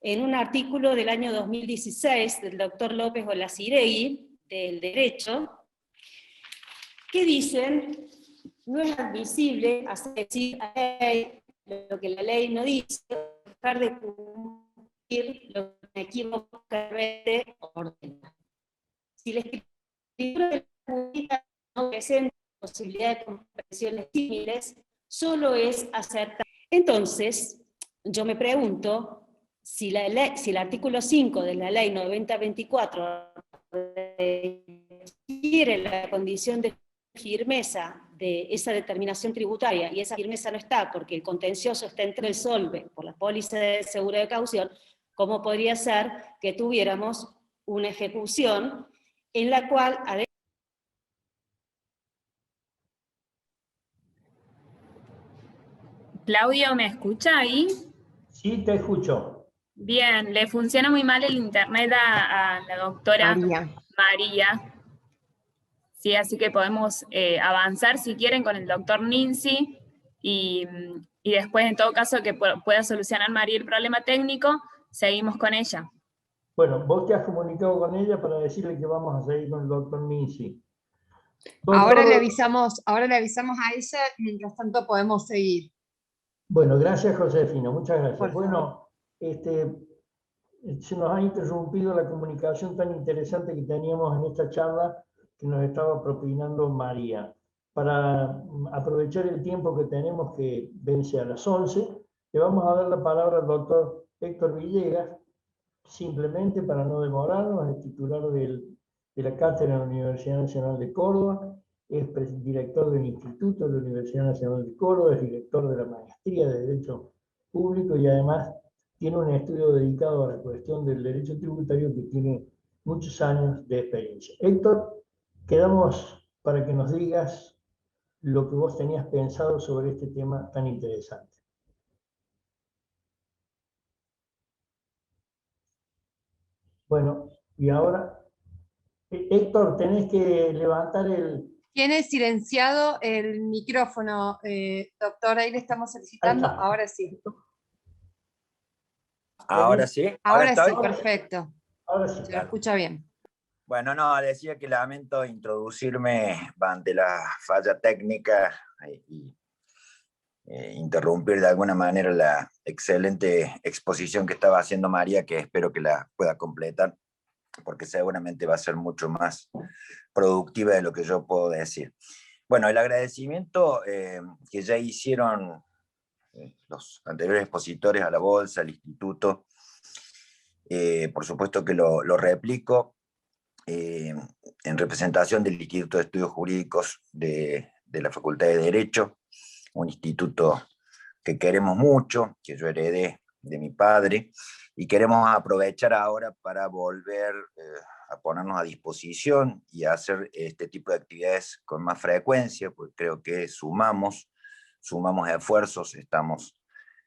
[SPEAKER 6] en un artículo del año 2016 del doctor López Olaciregui, del Derecho, que dicen: no es admisible hacer decir a la ley lo que la ley no dice, dejar de cumplir lo que inequívocamente ordena. Si la escritura de la justicia no presenta posibilidad de comprensiones similares, solo es acertar. Entonces, yo me pregunto si el artículo 5 de la ley 9024 requiere la condición de firmeza de esa determinación tributaria, y esa firmeza no está porque el contencioso está entre el solve por la póliza de seguro de caución, ¿cómo podría ser que tuviéramos una ejecución en la cual...
[SPEAKER 7] Claudio, ¿me escucha ahí?
[SPEAKER 4] Sí, te escucho.
[SPEAKER 7] Bien, le funciona muy mal el internet a la doctora María. ¿sí? Así que podemos avanzar si quieren con el doctor Ninzi y después, en todo caso, que pueda solucionar María el problema técnico, seguimos con ella.
[SPEAKER 4] Bueno, vos te has comunicado con ella para decirle que vamos a seguir con el doctor Ninzi.
[SPEAKER 8] Ahora le avisamos a ella, mientras tanto podemos seguir.
[SPEAKER 4] Bueno, gracias Josefina, muchas gracias.
[SPEAKER 8] Por favor.
[SPEAKER 4] Bueno, se nos ha interrumpido la comunicación tan interesante que teníamos en esta charla que nos estaba propinando María. Para aprovechar el tiempo que tenemos, que vence a las 11, le vamos a dar la palabra al doctor Héctor Villegas, simplemente para no demorarnos, es titular de la cátedra de la Universidad Nacional de Córdoba, es director del Instituto de la Universidad Nacional de Córdoba, es director de la Maestría de Derecho Público y además tiene un estudio dedicado a la cuestión del derecho tributario que tiene muchos años de experiencia. Héctor, quedamos para que nos digas lo que vos tenías pensado sobre este tema tan interesante. Bueno, y ahora, Héctor, tenés que levantar el...
[SPEAKER 8] Tiene silenciado el micrófono, doctor, ahí le estamos solicitando,
[SPEAKER 4] Ahí está.
[SPEAKER 8] ahora sí.
[SPEAKER 3] ¿Ahora sí?
[SPEAKER 8] Ahora sí,
[SPEAKER 3] estoy?
[SPEAKER 8] perfecto.
[SPEAKER 4] Ahora sí.
[SPEAKER 8] Se lo escucha bien.
[SPEAKER 3] Bueno, no, decía que lamento introducirme ante la falla técnica y interrumpir de alguna manera la excelente exposición que estaba haciendo María, que espero que la pueda completar, porque seguramente va a ser mucho más productiva de lo que yo puedo decir. Bueno, el agradecimiento que ya hicieron los anteriores expositores a la Bolsa, al Instituto, por supuesto que lo replico en representación del Instituto de Estudios Jurídicos de la Facultad de Derecho, un instituto que queremos mucho, que yo heredé de mi padre, y queremos aprovechar ahora para volver a ponernos a disposición y a hacer este tipo de actividades con más frecuencia, porque creo que sumamos esfuerzos, estamos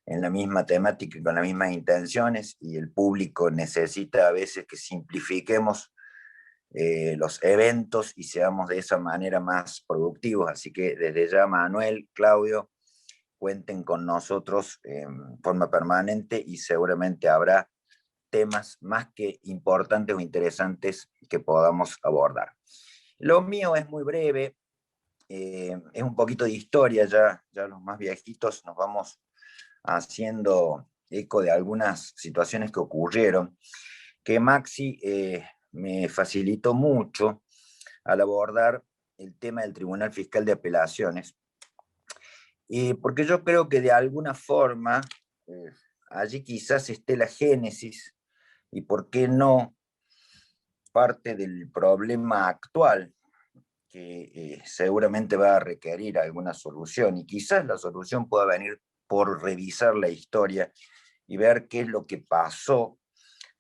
[SPEAKER 3] en la misma temática y con las mismas intenciones, y el público necesita a veces que simplifiquemos los eventos y seamos de esa manera más productivos. Así que desde ya, Manuel, Claudio, cuenten con nosotros en forma permanente y seguramente habrá temas más que importantes o interesantes que podamos abordar. Lo mío es muy breve, es un poquito de historia, ya los más viejitos nos vamos haciendo eco de algunas situaciones que ocurrieron, que Maxi me facilitó mucho al abordar el tema del Tribunal Fiscal de Apelaciones, porque yo creo que de alguna forma allí quizás esté la génesis y por qué no parte del problema actual que seguramente va a requerir alguna solución, y quizás la solución pueda venir por revisar la historia y ver qué es lo que pasó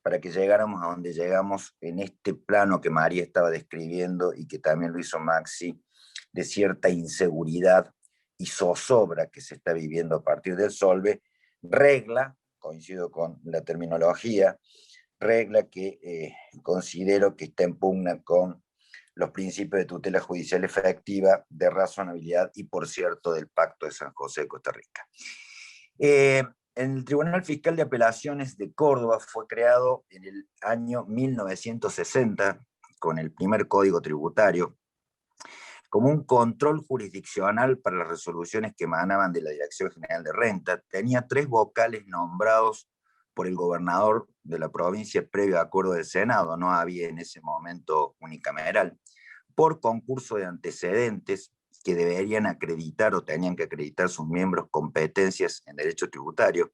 [SPEAKER 3] para que llegáramos a donde llegamos en este plano que María estaba describiendo y que también lo hizo Maxi, de cierta inseguridad y zozobra que se está viviendo a partir del Solve, regla, coincido con la terminología, regla que considero que está en pugna con los principios de tutela judicial efectiva, de razonabilidad y, por cierto, del Pacto de San José de Costa Rica. El Tribunal Fiscal de Apelaciones de Córdoba fue creado en el año 1960 con el primer Código Tributario como un control jurisdiccional para las resoluciones que emanaban de la Dirección General de Renta. Tenía 3 vocales nombrados por el gobernador de la provincia previo acuerdo del Senado, no había en ese momento unicameral, por concurso de antecedentes que deberían acreditar o tenían que acreditar sus miembros competencias en derecho tributario.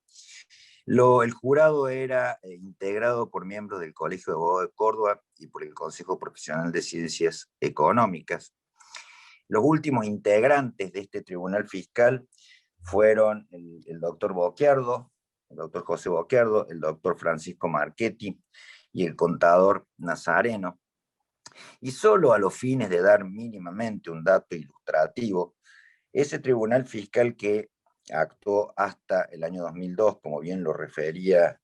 [SPEAKER 3] El jurado era integrado por miembros del Colegio de Abogados de Córdoba y por el Consejo Profesional de Ciencias Económicas. Los últimos integrantes de este tribunal fiscal fueron el doctor Boquiardo, el doctor José Boquiardo, el doctor Francisco Marchetti y el contador Nazareno. Y solo a los fines de dar mínimamente un dato ilustrativo, ese tribunal fiscal que actuó hasta el año 2002, como bien lo refería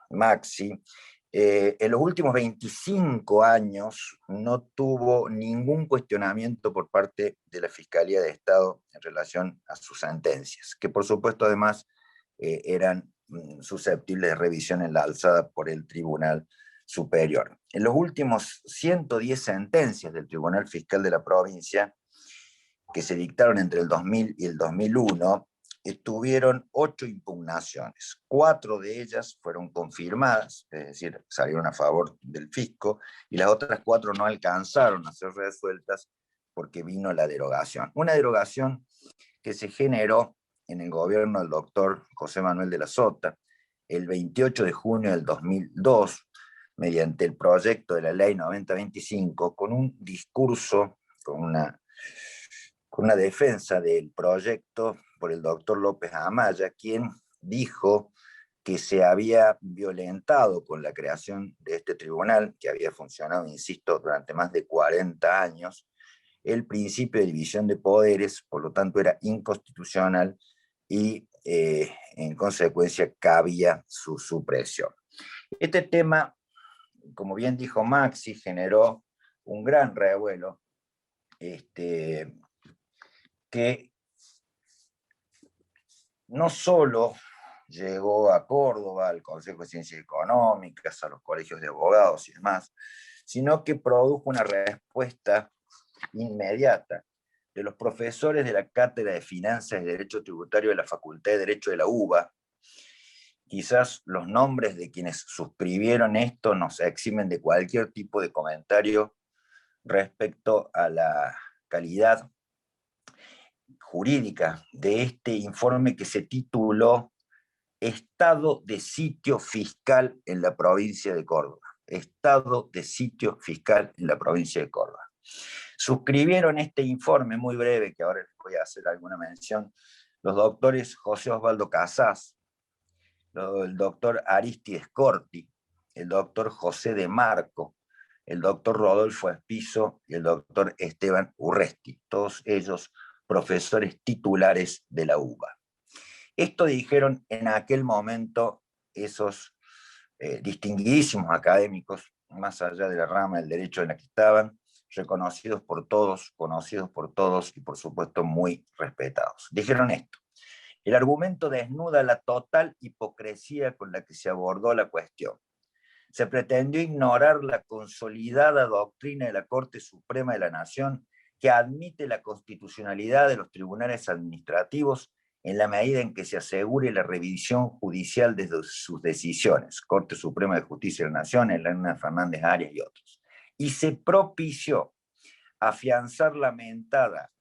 [SPEAKER 3] Maxi, En los últimos 25 años no tuvo ningún cuestionamiento por parte de la Fiscalía de Estado en relación a sus sentencias, que por supuesto además eran susceptibles de revisión en la alzada por el Tribunal Superior. En los últimos 110 sentencias del Tribunal Fiscal de la provincia, que se dictaron entre el 2000 y el 2001, tuvieron 8 impugnaciones. 4 de ellas fueron confirmadas, es decir, salieron a favor del fisco, y las otras 4 no alcanzaron a ser resueltas porque vino la derogación. Una derogación que se generó en el gobierno del doctor José Manuel de la Sota el 28 de junio del 2002, mediante el proyecto de la ley 9025, con un discurso, con una defensa del proyecto por el doctor López Amaya, quien dijo que se había violentado con la creación de este tribunal, que había funcionado, insisto, durante más de 40 años, el principio de división de poderes, por lo tanto era inconstitucional y en consecuencia cabía su supresión. Este tema, como bien dijo Maxi, generó un gran revuelo, que no solo llegó a Córdoba, al Consejo de Ciencias Económicas, a los colegios de abogados y demás, sino que produjo una respuesta inmediata de los profesores de la Cátedra de Finanzas y Derecho Tributario de la Facultad de Derecho de la UBA. Quizás los nombres de quienes suscribieron esto nos eximen de cualquier tipo de comentario respecto a la calidad jurídica de este informe, que se tituló Estado de sitio fiscal en la provincia de Córdoba. Estado de sitio fiscal en la provincia de Córdoba. Suscribieron este informe muy breve, que ahora les voy a hacer alguna mención, los doctores José Osvaldo Casás, el doctor Aristides Corti, el doctor José de Marco, el doctor Rodolfo Espizo y el doctor Esteban Urresti, todos ellos profesores titulares de la UBA. Esto dijeron en aquel momento esos distinguidísimos académicos, más allá de la rama del derecho en la que estaban, reconocidos por todos, conocidos por todos y por supuesto muy respetados. Dijeron esto: el argumento desnuda la total hipocresía con la que se abordó la cuestión. Se pretendió ignorar la consolidada doctrina de la Corte Suprema de la Nación, que admite la constitucionalidad de los tribunales administrativos en la medida en que se asegure la revisión judicial de sus decisiones. Corte Suprema de Justicia de la Nación, Elena Fernández Arias y otros. Y se propició afianzar la mentada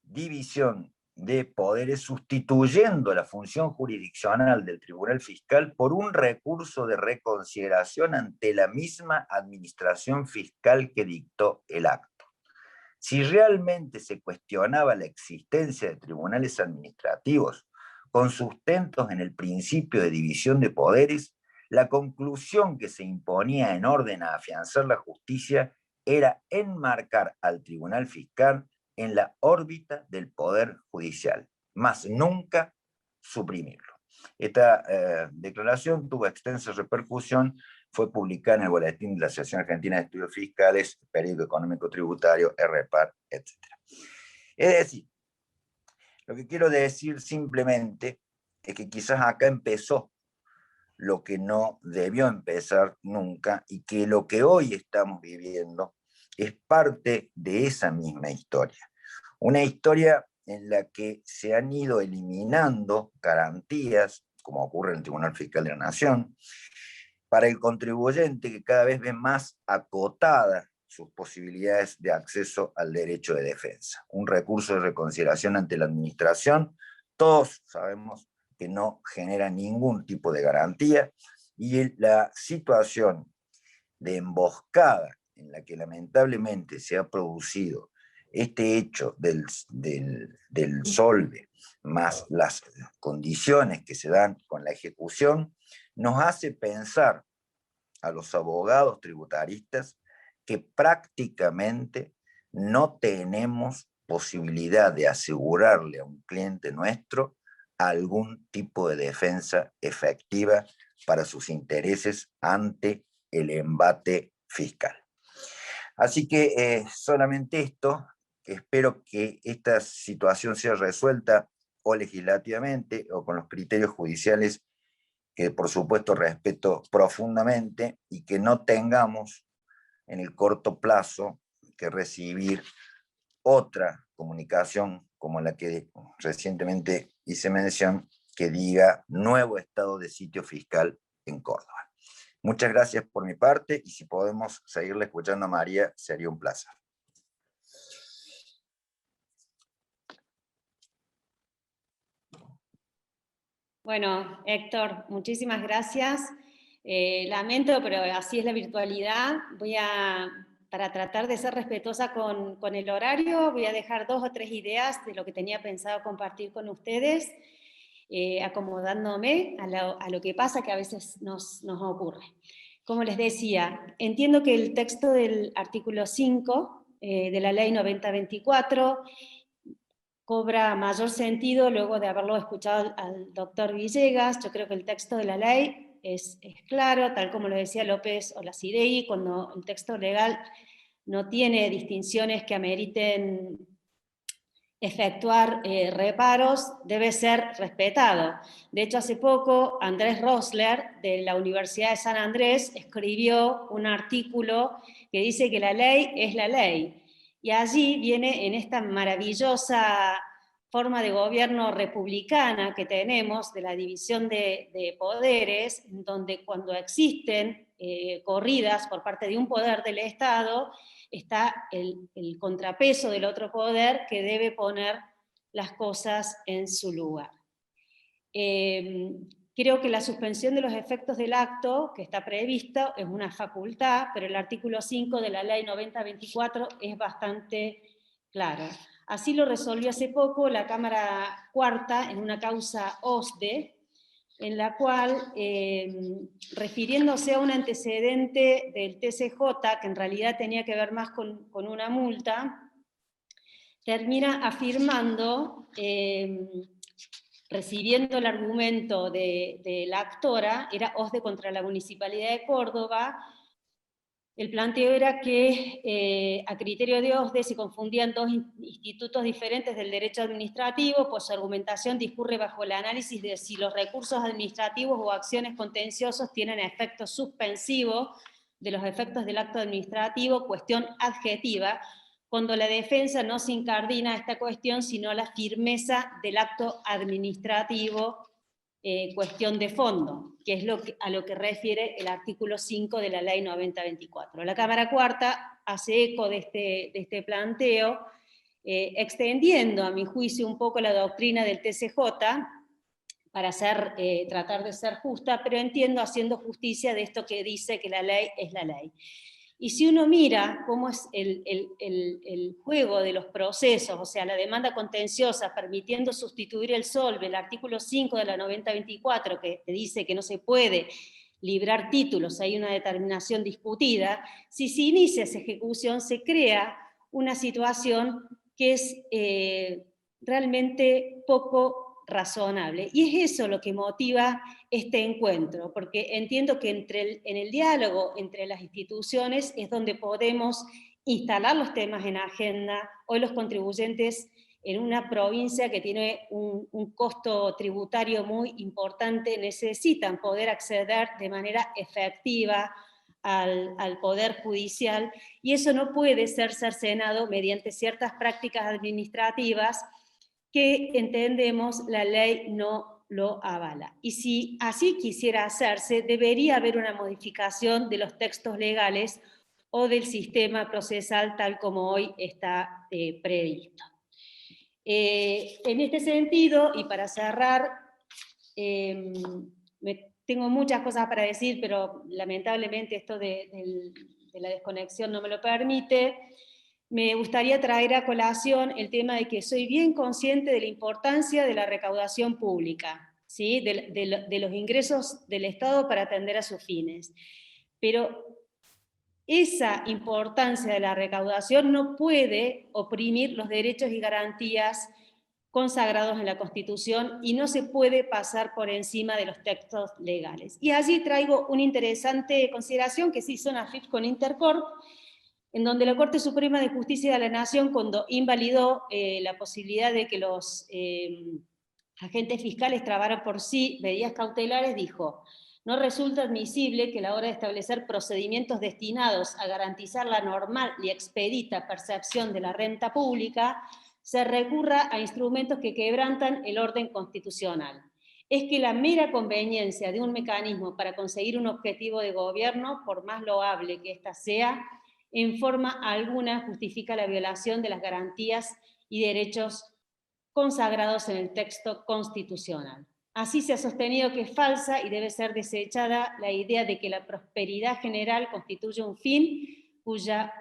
[SPEAKER 3] división de poderes, sustituyendo la función jurisdiccional del Tribunal Fiscal por un recurso de reconsideración ante la misma administración fiscal que dictó el acto. Si realmente se cuestionaba la existencia de tribunales administrativos con sustentos en el principio de división de poderes, la conclusión que se imponía en orden a afianzar la justicia era enmarcar al Tribunal Fiscal en la órbita del Poder Judicial, más nunca suprimirlo. Esta declaración tuvo extensa repercusión, fue publicada en el Boletín de la Asociación Argentina de Estudios Fiscales, Periódico Económico Tributario, REPAR, etc. Es decir, lo que quiero decir simplemente es que quizás acá empezó lo que no debió empezar nunca, y que lo que hoy estamos viviendo es parte de esa misma historia. Una historia en la que se han ido eliminando garantías, como ocurre en el Tribunal Fiscal de la Nación, para el contribuyente, que cada vez ve más acotadas sus posibilidades de acceso al derecho de defensa. Un recurso de reconsideración ante la administración, todos sabemos que no genera ningún tipo de garantía, y la situación de emboscada en la que lamentablemente se ha producido este hecho del solve, más las condiciones que se dan con la ejecución, nos hace pensar a los abogados tributaristas que prácticamente no tenemos posibilidad de asegurarle a un cliente nuestro algún tipo de defensa efectiva para sus intereses ante el embate fiscal. Así que solamente esto, espero que esta situación sea resuelta o legislativamente o con los criterios judiciales que por supuesto respeto profundamente, y que no tengamos en el corto plazo que recibir otra comunicación como la que recientemente hice mención, que diga nuevo estado de sitio fiscal en Córdoba. Muchas gracias por mi parte, y si podemos seguirle escuchando a María, sería un placer.
[SPEAKER 6] Bueno, Héctor, muchísimas gracias. Lamento, pero así es la virtualidad. Para tratar de ser respetuosa con el horario, voy a dejar 2 o 3 ideas de lo que tenía pensado compartir con ustedes, acomodándome a lo que pasa, que a veces nos ocurre. Como les decía, entiendo que el texto del artículo 5 de la ley 9024 cobra mayor sentido luego de haberlo escuchado al doctor Villegas. Yo creo que el texto de la ley es claro, tal como lo decía López Olacidegui, cuando el texto legal no tiene distinciones que ameriten efectuar reparos, debe ser respetado. De hecho, hace poco Andrés Rosler, de la Universidad de San Andrés, escribió un artículo que dice que la ley es la ley. Y allí viene, en esta maravillosa forma de gobierno republicana que tenemos, de la división de poderes, donde cuando existen corridas por parte de un poder del Estado, está el contrapeso del otro poder que debe poner las cosas en su lugar. Creo que la suspensión de los efectos del acto que está previsto es una facultad, pero el artículo 5 de la ley 9024 es bastante claro. Así lo resolvió hace poco la Cámara Cuarta en una causa OSDE, en la cual, refiriéndose a un antecedente del TCJ, que en realidad tenía que ver más con una multa, termina afirmando, recibiendo el argumento de la actora, era OSDE contra la Municipalidad de Córdoba. El planteo era que a criterio de OSDE se confundían 2 institutos diferentes del derecho administrativo, pues su argumentación discurre bajo el análisis de si los recursos administrativos o acciones contenciosos tienen efectos suspensivos de los efectos del acto administrativo, cuestión adjetiva, cuando la defensa no se incardina a esta cuestión, sino a la firmeza del acto administrativo, cuestión de fondo, que es a lo que refiere el artículo 5 de la ley 9024. La Cámara Cuarta hace eco de este planteo, extendiendo, a mi juicio, un poco la doctrina del TCJ, para tratar de ser justa, pero entiendo haciendo justicia de esto que dice que la ley es la ley. Y si uno mira cómo es el juego de los procesos, o sea, la demanda contenciosa permitiendo sustituir el solve, el artículo 5 de la 9024, que dice que no se puede librar títulos, hay una determinación discutida, si se inicia esa ejecución se crea una situación que es realmente poco razonable. Y es eso lo que motiva este encuentro, porque entiendo que en el diálogo entre las instituciones es donde podemos instalar los temas en agenda. Hoy los contribuyentes en una provincia que tiene un costo tributario muy importante necesitan poder acceder de manera efectiva al Poder Judicial, y eso no puede ser cercenado mediante ciertas prácticas administrativas que entendemos la ley no lo avala. Y si así quisiera hacerse, debería haber una modificación de los textos legales o del sistema procesal tal como hoy está previsto. En este sentido, y para cerrar, tengo muchas cosas para decir, pero lamentablemente esto de la desconexión no me lo permite. Me gustaría traer a colación el tema de que soy bien consciente de la importancia de la recaudación pública, ¿sí? de los ingresos del Estado para atender a sus fines. Pero esa importancia de la recaudación no puede oprimir los derechos y garantías consagrados en la Constitución y no se puede pasar por encima de los textos legales. Y allí traigo una interesante consideración que se hizo en AFIP con Intercorp, en donde la Corte Suprema de Justicia de la Nación, cuando invalidó la posibilidad de que los agentes fiscales trabaran por sí medidas cautelares, dijo: no resulta admisible que a la hora de establecer procedimientos destinados a garantizar la normal y expedita percepción de la renta pública, se recurra a instrumentos que quebrantan el orden constitucional. Es que la mera conveniencia de un mecanismo para conseguir un objetivo de gobierno, por más loable que ésta sea, en forma alguna justifica la violación de las garantías y derechos consagrados en el texto constitucional. Así se ha sostenido que es falsa y debe ser desechada la idea de que la prosperidad general constituye un fin cuya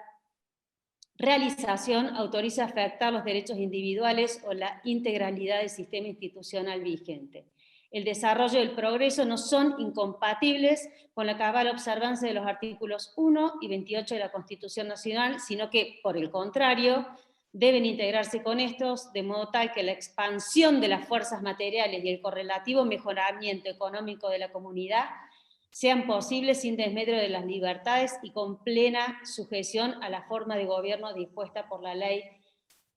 [SPEAKER 6] realización autoriza afectar los derechos individuales o la integralidad del sistema institucional vigente. El desarrollo y el progreso no son incompatibles con la cabal observancia de los artículos 1 y 28 de la Constitución Nacional, sino que, por el contrario, deben integrarse con estos, de modo tal que la expansión de las fuerzas materiales y el correlativo mejoramiento económico de la comunidad sean posibles sin desmedro de las libertades y con plena sujeción a la forma de gobierno dispuesta por la ley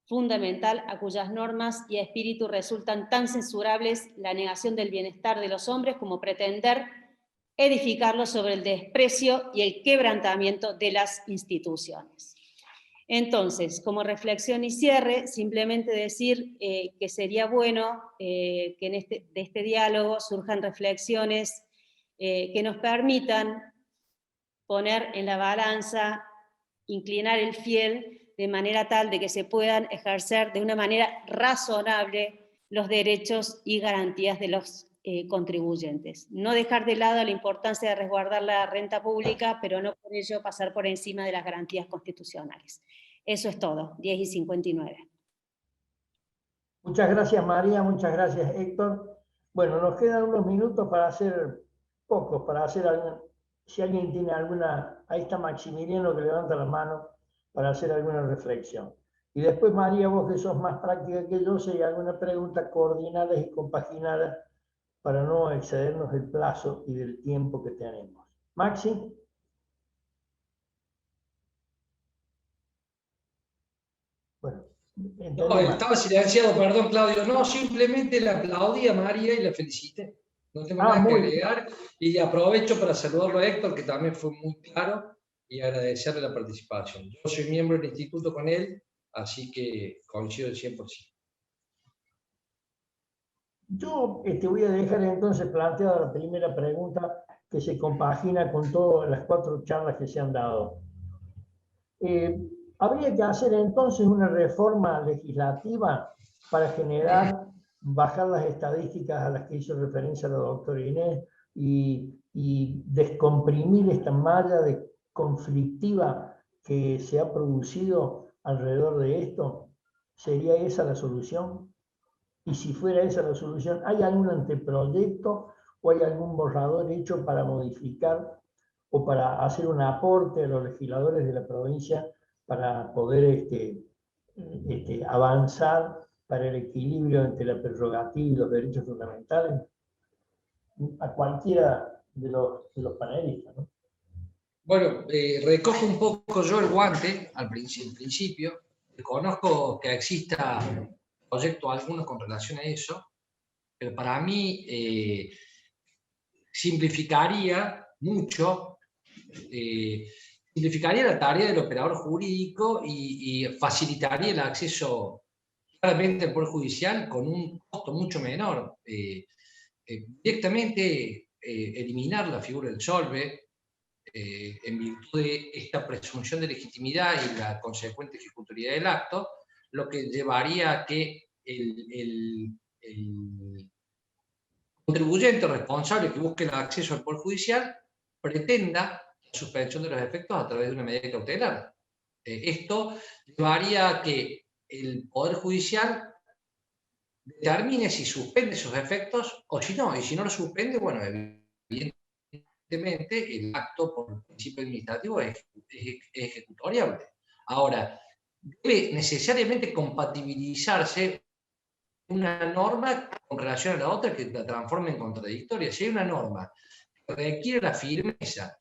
[SPEAKER 6] fundamental, a cuyas normas y espíritu resultan tan censurables la negación del bienestar de los hombres como pretender edificarlo sobre el desprecio y el quebrantamiento de las instituciones. Entonces, como reflexión y cierre, simplemente decir que sería bueno que de este diálogo surjan reflexiones que nos permitan poner en la balanza, inclinar el fiel de manera tal de que se puedan ejercer de una manera razonable los derechos y garantías de los contribuyentes. No dejar de lado la importancia de resguardar la renta pública, pero no por ello pasar por encima de las garantías constitucionales. Eso es todo, 10:59.
[SPEAKER 4] Muchas gracias, María, muchas gracias, Héctor. Bueno, nos quedan unos minutos para hacer, pocos, para hacer alguna, si alguien tiene alguna, ahí está Maximiliano que levanta la mano para hacer alguna reflexión. Y después, María, vos que sos más práctica que yo, si hay alguna pregunta coordinada y compaginada para no excedernos del plazo y del tiempo que tenemos. Maxi. Bueno,
[SPEAKER 5] no, estaba silenciado, perdón, Claudio. No, simplemente le aplaudí a María y la felicité. No tengo nada que agregar. Y aprovecho para saludarlo a Héctor, que también fue muy claro, y agradecerle la participación. Yo soy miembro del instituto con él, así que coincido el 100%.
[SPEAKER 4] Yo voy a dejar entonces planteada la primera pregunta que se compagina con todas las 4 charlas que se han dado. Habría que hacer entonces una reforma legislativa para bajar las estadísticas a las que hizo referencia la doctora Inés y descomprimir esta malla conflictiva que se ha producido alrededor de esto. ¿Sería esa la solución? Y si fuera esa la solución, ¿hay algún anteproyecto o hay algún borrador hecho para modificar o para hacer un aporte a los legisladores de la provincia para poder avanzar para el equilibrio entre la prerrogativa y los derechos fundamentales? A cualquiera de los panelistas, ¿no?
[SPEAKER 5] Bueno, recojo un poco yo el guante al principio. Reconozco que exista proyecto alguno con relación a eso, pero para mí simplificaría mucho, simplificaría la tarea del operador jurídico y facilitaría el acceso claramente al Poder Judicial con un costo mucho menor. Directamente eliminar la figura del solve en virtud de esta presunción de legitimidad y la consecuente ejecutoriedad del acto, lo que llevaría a que el contribuyente responsable que busque el acceso al Poder Judicial pretenda la suspensión de los efectos a través de una medida cautelar. Esto llevaría a que el Poder Judicial determine si suspende esos efectos o si no, y si no lo suspende, bueno, evidentemente el acto por el principio administrativo es ejecutoriable. Ahora, debe necesariamente compatibilizarse una norma con relación a la otra que la transforme en contradictoria. Si hay una norma que requiere la firmeza,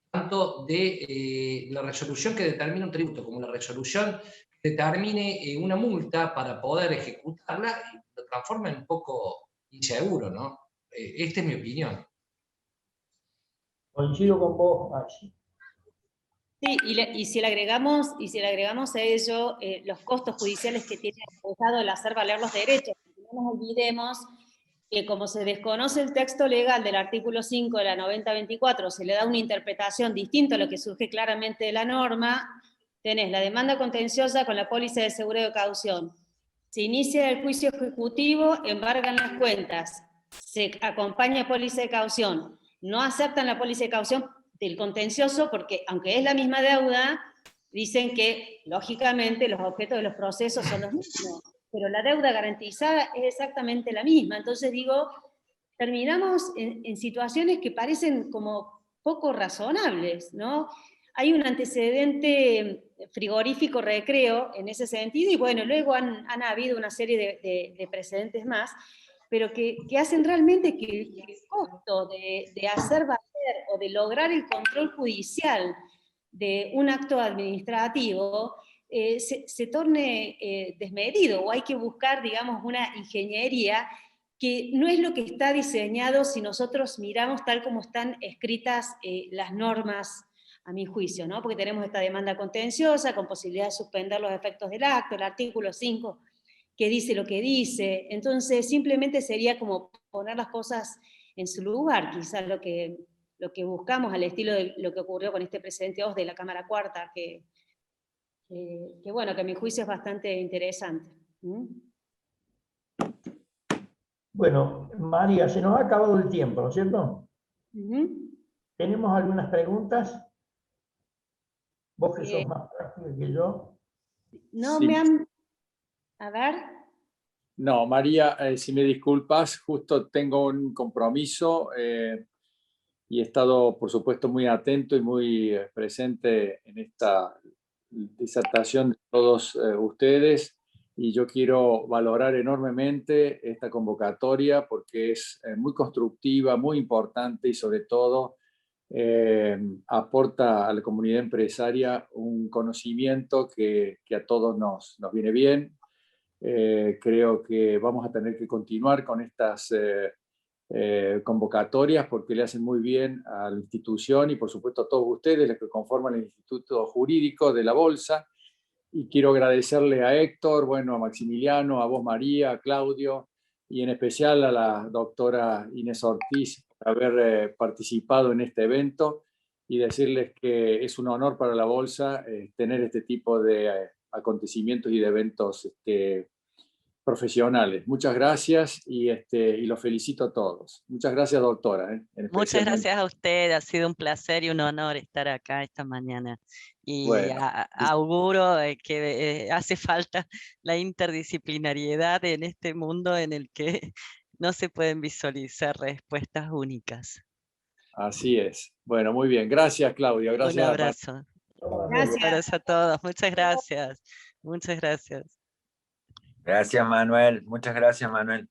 [SPEAKER 5] tanto de la resolución que determina un tributo como la resolución que determine una multa para poder ejecutarla, lo transforma en un poco inseguro, ¿no? Esta es mi opinión.
[SPEAKER 4] Coincido con vos, Maxi.
[SPEAKER 6] Sí, y si le agregamos a ello los costos judiciales que tiene el hacer valer los derechos, porque no nos olvidemos que como se desconoce el texto legal del artículo 5 de la 9024, se le da una interpretación distinta a lo que surge claramente de la norma, tenés la demanda contenciosa con la póliza de seguro de caución. Se inicia el juicio ejecutivo, embargan las cuentas, se acompaña póliza de caución, no aceptan la póliza de caución del contencioso porque, aunque es la misma deuda, dicen que, lógicamente, los objetos de los procesos son los mismos, pero la deuda garantizada es exactamente la misma. Entonces digo, terminamos en situaciones que parecen como poco razonables, ¿no? Hay un antecedente frigorífico recreo en ese sentido, y bueno, luego han habido una serie de precedentes más, pero que hacen realmente que el costo de hacer valer o de lograr el control judicial de un acto administrativo se torne desmedido, o hay que buscar, digamos, una ingeniería que no es lo que está diseñado si nosotros miramos tal como están escritas las normas, a mi juicio, ¿no? Porque tenemos esta demanda contenciosa con posibilidad de suspender los efectos del acto, el artículo 5 que dice lo que dice. Entonces simplemente sería como poner las cosas en su lugar, quizás lo que buscamos al estilo de lo que ocurrió con este precedente 2 de la Cámara Cuarta, que bueno, que a mi juicio es bastante interesante.
[SPEAKER 4] Bueno, María, se nos ha acabado el tiempo, ¿no es cierto? ¿Tenemos algunas preguntas? Vos que sos más práctica que yo.
[SPEAKER 6] No
[SPEAKER 1] Sí.
[SPEAKER 6] me han... A ver.
[SPEAKER 1] No, María, si me disculpas, justo tengo un compromiso y he estado, por supuesto, muy atento y muy presente en esta disertación de todos ustedes, y yo quiero valorar enormemente esta convocatoria porque es muy constructiva, muy importante y sobre todo aporta a la comunidad empresaria un conocimiento que a todos nos viene bien. Creo que vamos a tener que continuar con estas convocatorias porque le hacen muy bien a la institución y por supuesto a todos ustedes, los que conforman el Instituto Jurídico de la Bolsa. Y quiero agradecerle a Héctor, bueno, a Maximiliano, a vos María, a Claudio y en especial a la doctora Inés Ortiz por haber participado en este evento y decirles que es un honor para la Bolsa tener este tipo de acontecimientos y de eventos profesionales. Muchas gracias y los felicito a todos. Muchas gracias, doctora.
[SPEAKER 2] Muchas gracias a usted, ha sido un placer y un honor estar acá esta mañana. Y
[SPEAKER 1] bueno,
[SPEAKER 2] auguro que hace falta la interdisciplinariedad en este mundo en el que no se pueden visualizar respuestas únicas.
[SPEAKER 1] Así es. Bueno, muy bien. Gracias, Claudio. Gracias.
[SPEAKER 2] Un abrazo.
[SPEAKER 6] Gracias.
[SPEAKER 2] Un abrazo a todos. Muchas gracias. Muchas gracias.
[SPEAKER 3] Gracias, Manuel. Muchas gracias, Manuel.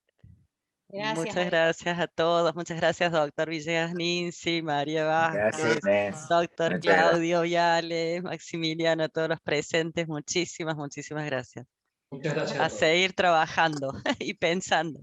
[SPEAKER 6] Gracias.
[SPEAKER 2] Muchas gracias a todos. Muchas gracias, doctor Villegas Ninzi, María Vázquez,
[SPEAKER 3] Gracias,
[SPEAKER 2] doctor
[SPEAKER 3] muchas gracias.
[SPEAKER 2] Claudio Viale, Maximiliano, a todos los presentes. Muchísimas, muchísimas gracias.
[SPEAKER 5] Muchas gracias.
[SPEAKER 2] A seguir trabajando y pensando.